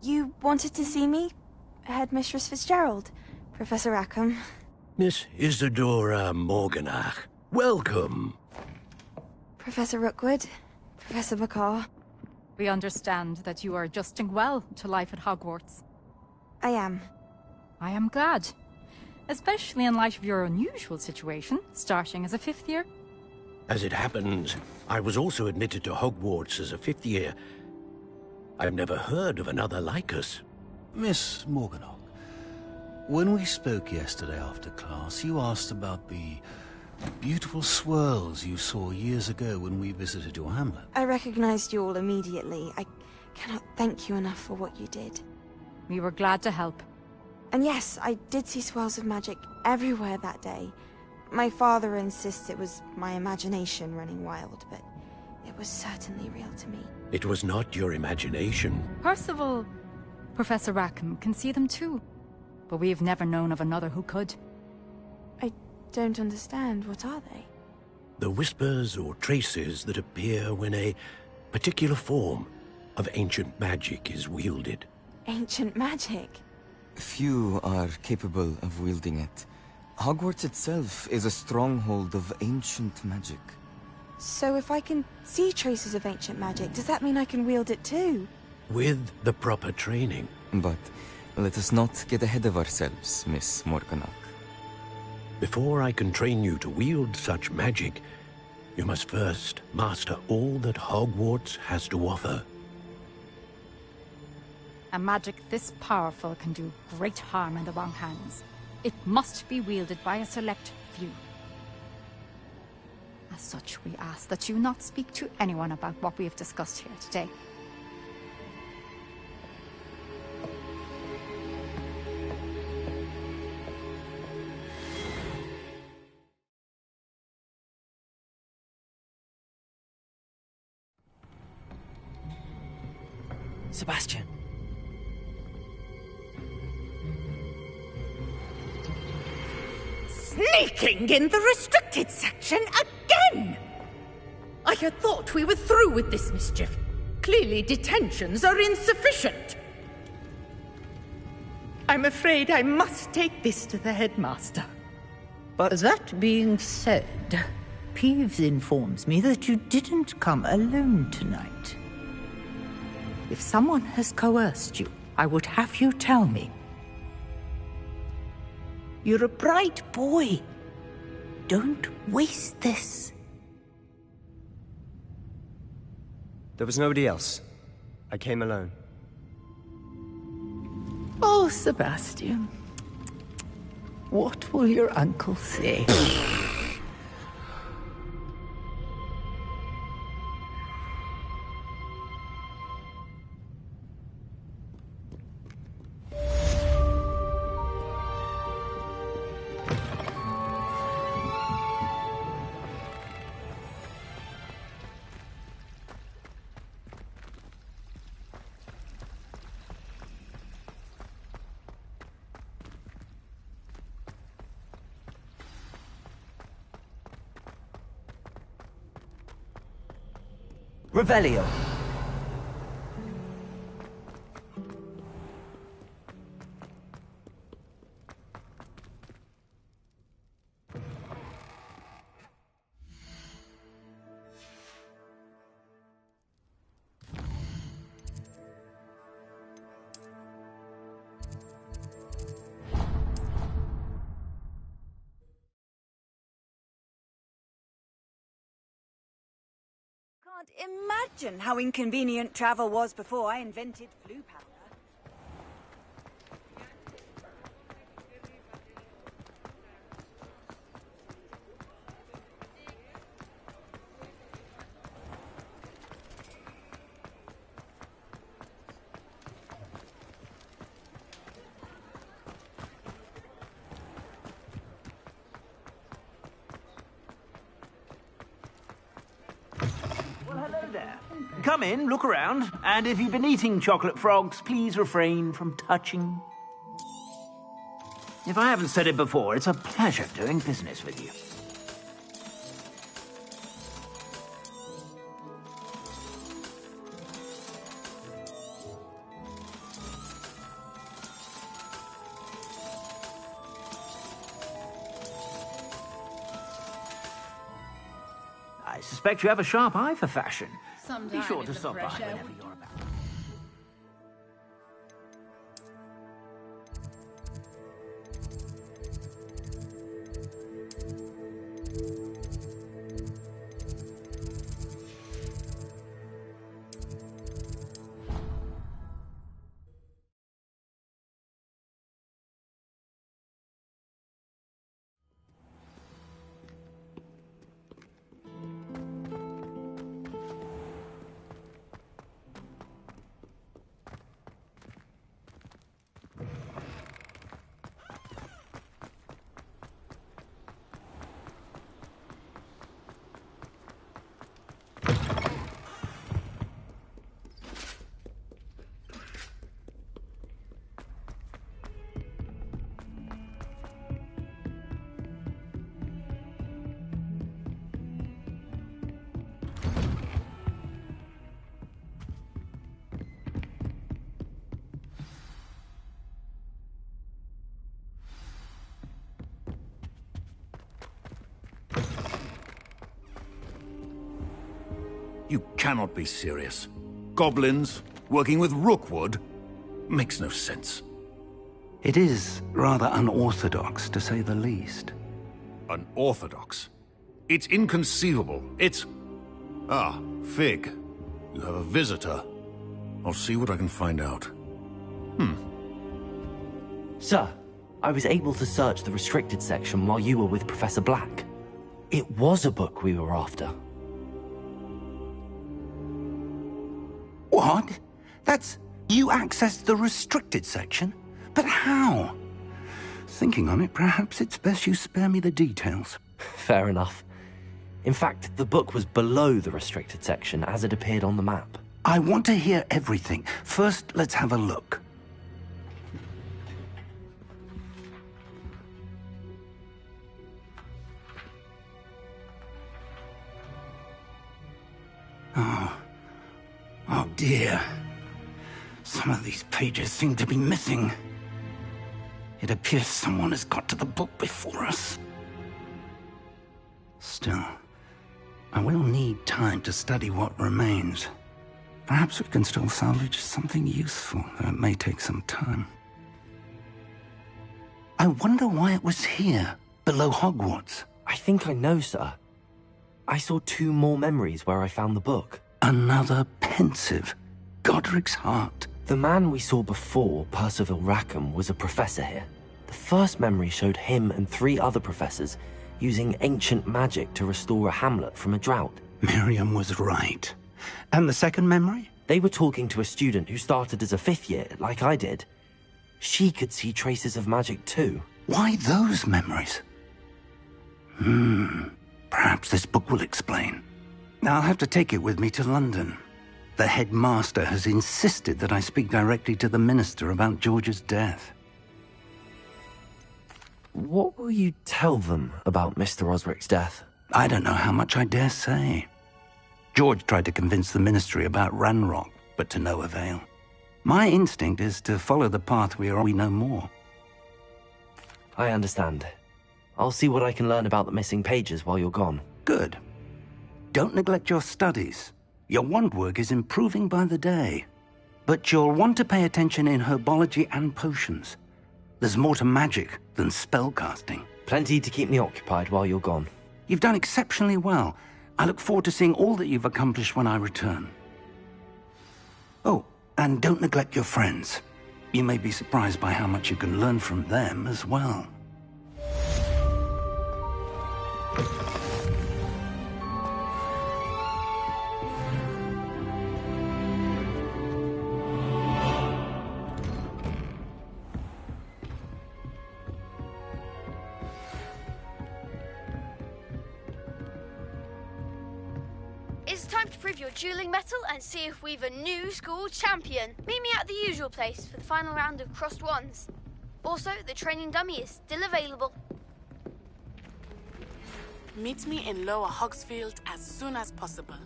You wanted to see me? Headmistress Fitzgerald? Professor Rackham? Miss Isadora Morganach, welcome. Professor Rookwood? Professor Bakar? We understand that you are adjusting well to life at Hogwarts. I am. I am glad. Especially in light of your unusual situation, starting as a 5th year. As it happens, I was also admitted to Hogwarts as a 5th year. I've never heard of another like us. Miss Morganach, when we spoke yesterday after class, you asked about the beautiful swirls you saw years ago when we visited your hamlet. I recognized you all immediately. I cannot thank you enough for what you did. We were glad to help. And yes, I did see swirls of magic everywhere that day. My father insists it was my imagination running wild, but it was certainly real to me. It was not your imagination. Percival, Professor Rackham can see them too. But we have never known of another who could. I don't understand. What are they? The whispers or traces that appear when a particular form of ancient magic is wielded. Ancient magic? Few are capable of wielding it. Hogwarts itself is a stronghold of ancient magic. So if I can see traces of ancient magic, does that mean I can wield it too? With the proper training. But let us not get ahead of ourselves, Miss Morganach. Before I can train you to wield such magic, you must first master all that Hogwarts has to offer. A magic this powerful can do great harm in the wrong hands. It must be wielded by a select few. As such, we ask that you not speak to anyone about what we have discussed here today. Sebastian. Sneaking in the restricted section again! I had thought we were through with this mischief. Clearly detentions are insufficient. I'm afraid I must take this to the headmaster. But that being said, Peeves informs me that you didn't come alone tonight. If someone has coerced you, I would have you tell me. You're a bright boy. Don't waste this. There was nobody else. I came alone. Oh, Sebastian. What will your uncle say? Revelio. Can't imagine how inconvenient travel was before I invented flu powder. Come in, look around, and if you've been eating chocolate frogs, please refrain from touching. If I haven't said it before, it's a pleasure doing business with you. I suspect you have a sharp eye for fashion. Be sure to stop by whenever you're about. You cannot be serious. Goblins working with Rookwood? Makes no sense. It is rather unorthodox, to say the least. Unorthodox? It's inconceivable. It's... Ah, Fig. You have a visitor. I'll see what I can find out. Sir, I was able to search the restricted section while you were with Professor Black. It was a book we were after. What? That's... You accessed the restricted section? But how? Thinking on it, perhaps it's best you spare me the details. Fair enough. In fact, the book was below the restricted section as it appeared on the map. I want to hear everything. First, let's have a look. dear. Some of these pages seem to be missing. It appears someone has got to the book before us. Still, I will need time to study what remains. Perhaps we can still salvage something useful, though it may take some time. I wonder why it was here, below Hogwarts. I think I know, sir. I saw 2 more memories where I found the book. Another pensive. Godric's heart. The man we saw before, Percival Rackham, was a professor here. The first memory showed him and 3 other professors using ancient magic to restore a hamlet from a drought. Miriam was right. And the second memory? They were talking to a student who started as a 5th year, like I did. She could see traces of magic too. Why those memories? Perhaps this book will explain. I'll have to take it with me to London. The headmaster has insisted that I speak directly to the minister about George's death. What will you tell them about Mr. Osric's death? I don't know how much I dare say. George tried to convince the ministry about Ranrock, but to no avail. My instinct is to follow the path we know more. I understand. I'll see what I can learn about the missing pages while you're gone. Good. Don't neglect your studies. Your wand work is improving by the day. But you'll want to pay attention in herbology and potions. There's more to magic than spellcasting. Plenty to keep me occupied while you're gone. You've done exceptionally well. I look forward to seeing all that you've accomplished when I return. Oh, and don't neglect your friends. You may be surprised by how much you can learn from them as well. It's time to prove your dueling mettle and see if we've a new school champion. Meet me at the usual place for the final round of crossed wands. Also, the training dummy is still available. Meet me in Lower Hogsfield as soon as possible.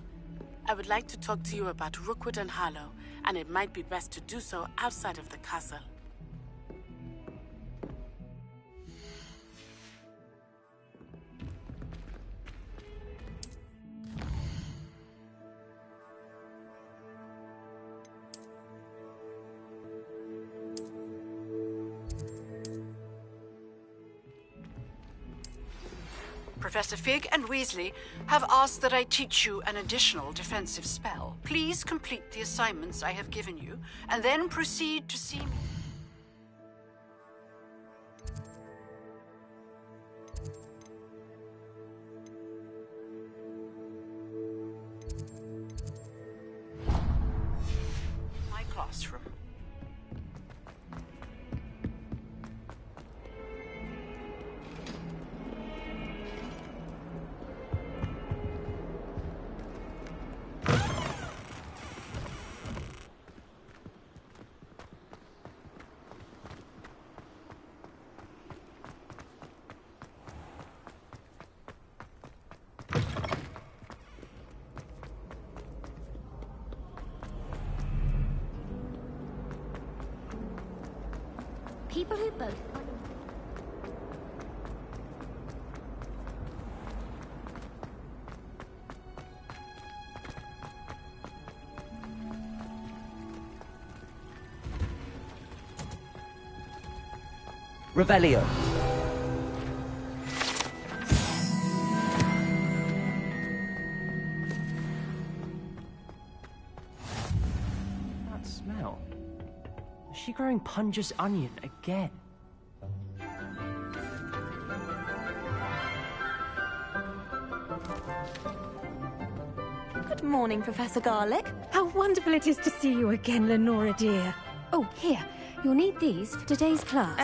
I would like to talk to you about Rookwood and Harlow, and it might be best to do so outside of the castle. Professor Fig and Weasley have asked that I teach you an additional defensive spell. Please complete the assignments I have given you, and then proceed to see me. My classroom. People who both... Revelio. That smell. Is she growing Punja's onion again? Good morning, Professor Garlick. How wonderful it is to see you again, Lenora dear. Oh, here. You'll need these for today's class.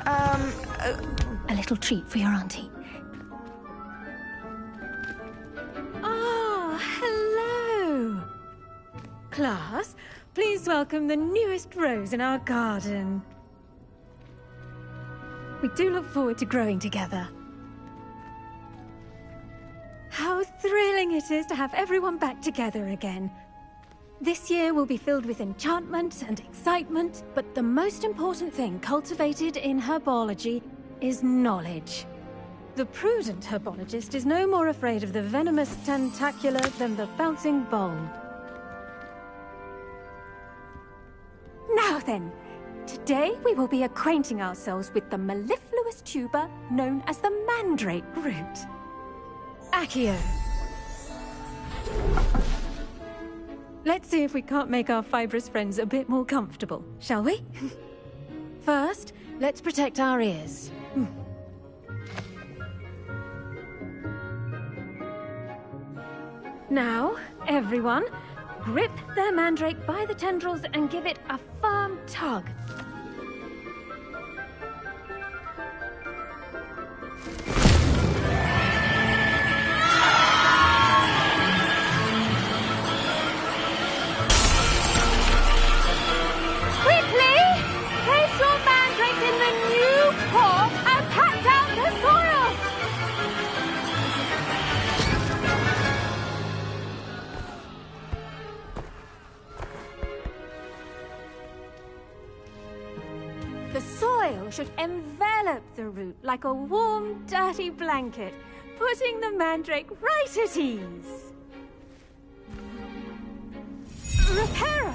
A little treat for your auntie. Ah, hello. Class, please welcome the newest rose in our garden. We do look forward to growing together. How thrilling it is to have everyone back together again. This year will be filled with enchantment and excitement, but the most important thing cultivated in herbology is knowledge. The prudent herbologist is no more afraid of the venomous tentacular than the bouncing bulb. Now then, today we will be acquainting ourselves with the mellifluous tuber known as the mandrake root. Accio. Let's see if we can't make our fibrous friends a bit more comfortable, shall we? First, let's protect our ears. Now, everyone, grip their mandrake by the tendrils and give it a firm tug. Quickly! Place your mandrake in the new pot and pat down the soil! The soil should envelop the root like a warm, dirty blanket, putting the mandrake right at ease. Reparo!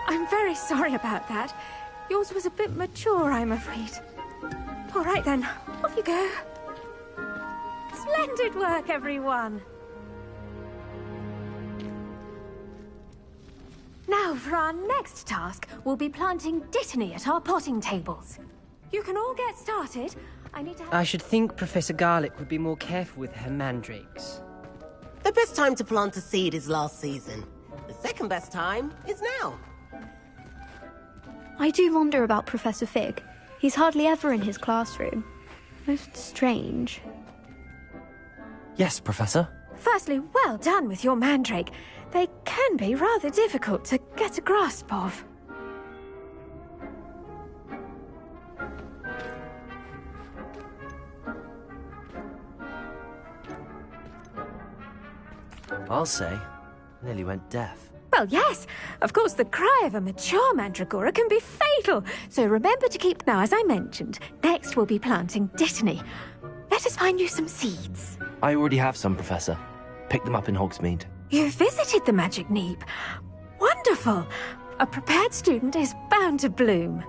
I'm very sorry about that. Yours was a bit mature, I'm afraid. All right then, off you go. Splendid work, everyone. Now, for our next task, we'll be planting dittany at our potting tables. You can all get started. I should think Professor Garlick would be more careful with her mandrakes. The best time to plant a seed is last season. The second best time is now. I do wonder about Professor Fig. He's hardly ever in his classroom. Most strange. Yes, Professor? Firstly, well done with your mandrake. They can be rather difficult to get a grasp of. I'll say, nearly went deaf. Well, yes. Of course, the cry of a mature mandragora can be fatal. So remember to keep... Now, as I mentioned, next we'll be planting dittany. Let us find you some seeds. I already have some, Professor. Picked them up in Hogsmeade. You visited the Magic Neep. Wonderful. A prepared student is bound to bloom.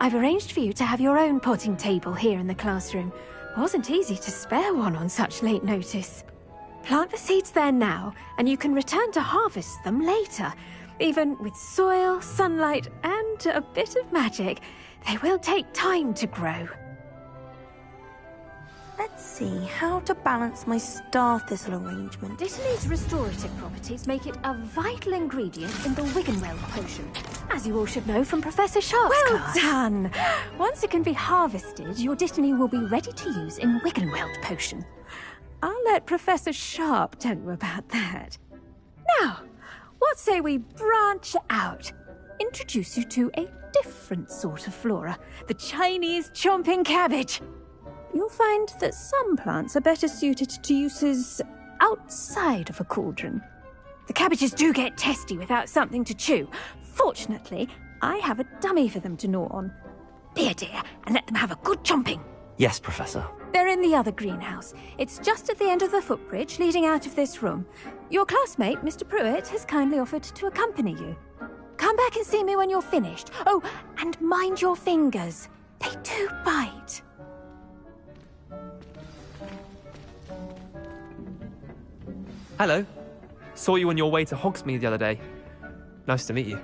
I've arranged for you to have your own potting table here in the classroom. Wasn't easy to spare one on such late notice. Plant the seeds there now, and you can return to harvest them later. Even with soil, sunlight, and a bit of magic, they will take time to grow. Let's see how to balance my star thistle arrangement. Dittany's restorative properties make it a vital ingredient in the Wiggenweld potion, as you all should know from Professor Sharp's class. Well done! Once it can be harvested, your dittany will be ready to use in Wiggenweld potion. I'll let Professor Sharp tell you about that. Now, what say we branch out? Introduce you to a different sort of flora, the Chinese chomping cabbage. You'll find that some plants are better suited to uses outside of a cauldron. The cabbages do get testy without something to chew. Fortunately, I have a dummy for them to gnaw on. Be a dear and let them have a good chomping. Yes, Professor. They're in the other greenhouse. It's just at the end of the footbridge leading out of this room. Your classmate, Mr. Pruitt, has kindly offered to accompany you. Come back and see me when you're finished. Oh, and mind your fingers. They do bite. Hello. Saw you on your way to Hogsmeade the other day. Nice to meet you.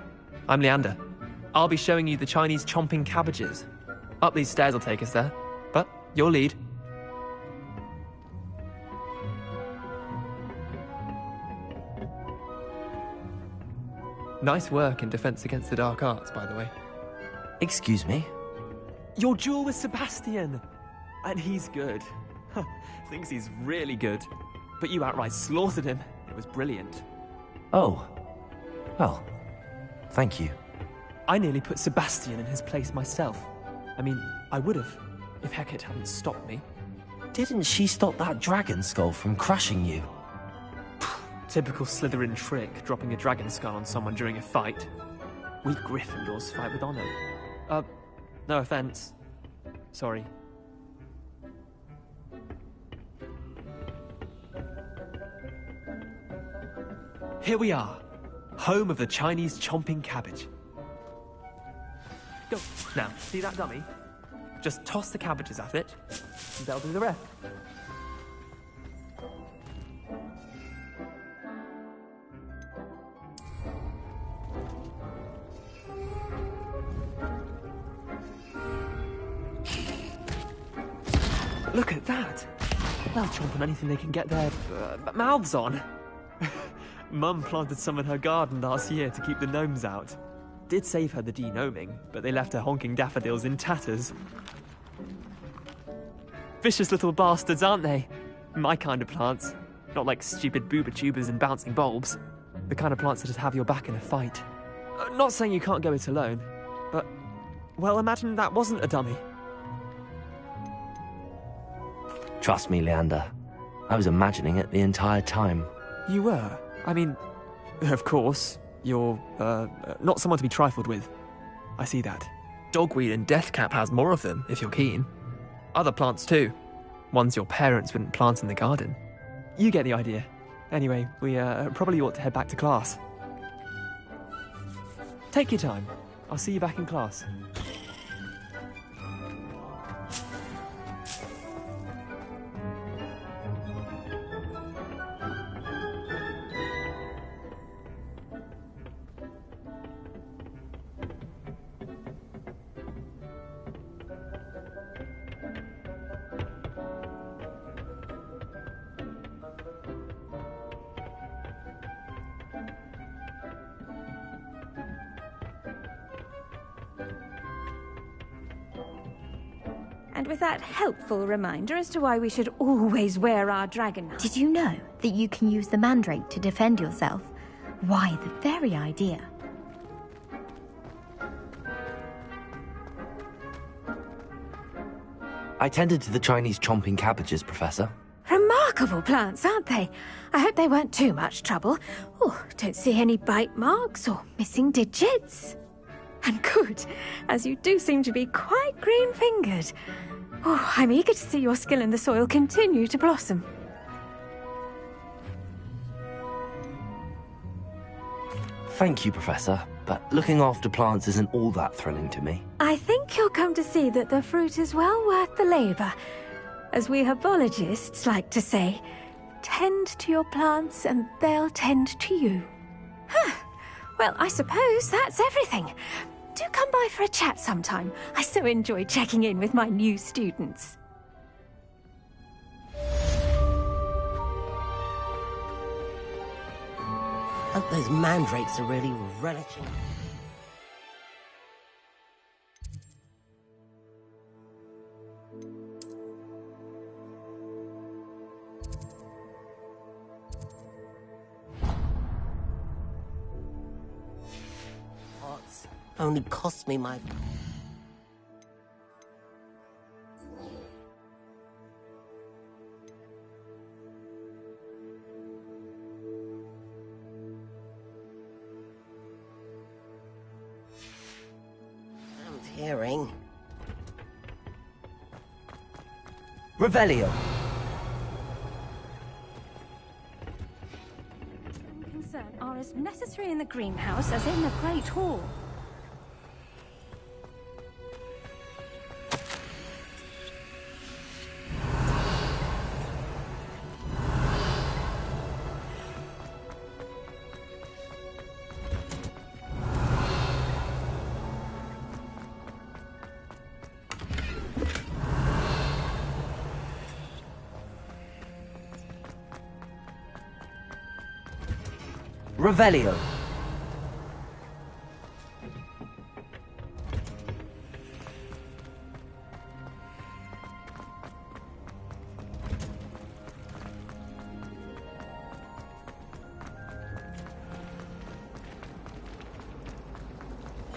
I'm Leander. I'll be showing you the Chinese chomping cabbages. Up these stairs will take us there. But your lead. Nice work in Defense Against the Dark Arts, by the way. Excuse me? Your duel with Sebastian! And he's good. Thinks he's really good. But you outright slaughtered him. It was brilliant. Oh. Well, thank you. I nearly put Sebastian in his place myself. I mean, I would have, if Hecate hadn't stopped me. Didn't she stop that dragon skull from crushing you? Typical Slytherin trick, dropping a dragon skull on someone during a fight. We Gryffindors fight with honor. No offense. Sorry. Here we are, home of the Chinese chomping cabbage. Go. Now, see that dummy? Just toss the cabbages at it, and they'll do the rest. Look at that! They'll chomp on anything they can get their mouths on. Mum planted some in her garden last year to keep the gnomes out. Did save her the de-gnoming, but they left her honking daffodils in tatters. Vicious little bastards, aren't they? My kind of plants. Not like stupid booba tubers and bouncing bulbs. The kind of plants that just have your back in a fight. Not saying you can't go it alone, but, well, imagine that wasn't a dummy. Trust me, Leander. I was imagining it the entire time. You were? I mean, of course, you're, not someone to be trifled with. I see that. Dogweed and deathcap has more of them, if you're keen. Other plants too. Ones your parents wouldn't plant in the garden. You get the idea. Anyway, we, probably ought to head back to class. Take your time. I'll see you back in class. And with that helpful reminder as to why we should always wear our dragon. Did you know that you can use the mandrake to defend yourself? Why, the very idea. I tended to the Chinese chomping cabbages, Professor. Remarkable plants, aren't they? I hope they weren't too much trouble. Oh, don't see any bite marks or missing digits. And good, as you do seem to be quite green-fingered. Oh, I'm eager to see your skill in the soil continue to blossom. Thank you, Professor, but looking after plants isn't all that thrilling to me. I think you'll come to see that the fruit is well worth the labour. As we herbologists like to say, tend to your plants and they'll tend to you. Huh. Well, I suppose that's everything. Do come by for a chat sometime. I so enjoy checking in with my new students. Hope those mandrakes are really relishing. Only cost me my... I'm hearing. Revelio. Concern are as necessary in the greenhouse as in the Great Hall. Revelio.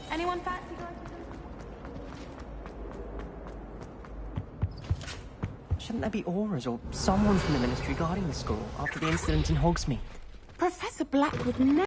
Anyone fancy going? Shouldn't there be auras or someone from the Ministry guarding the school after the incident in Hogsmeade? Professor Black would never.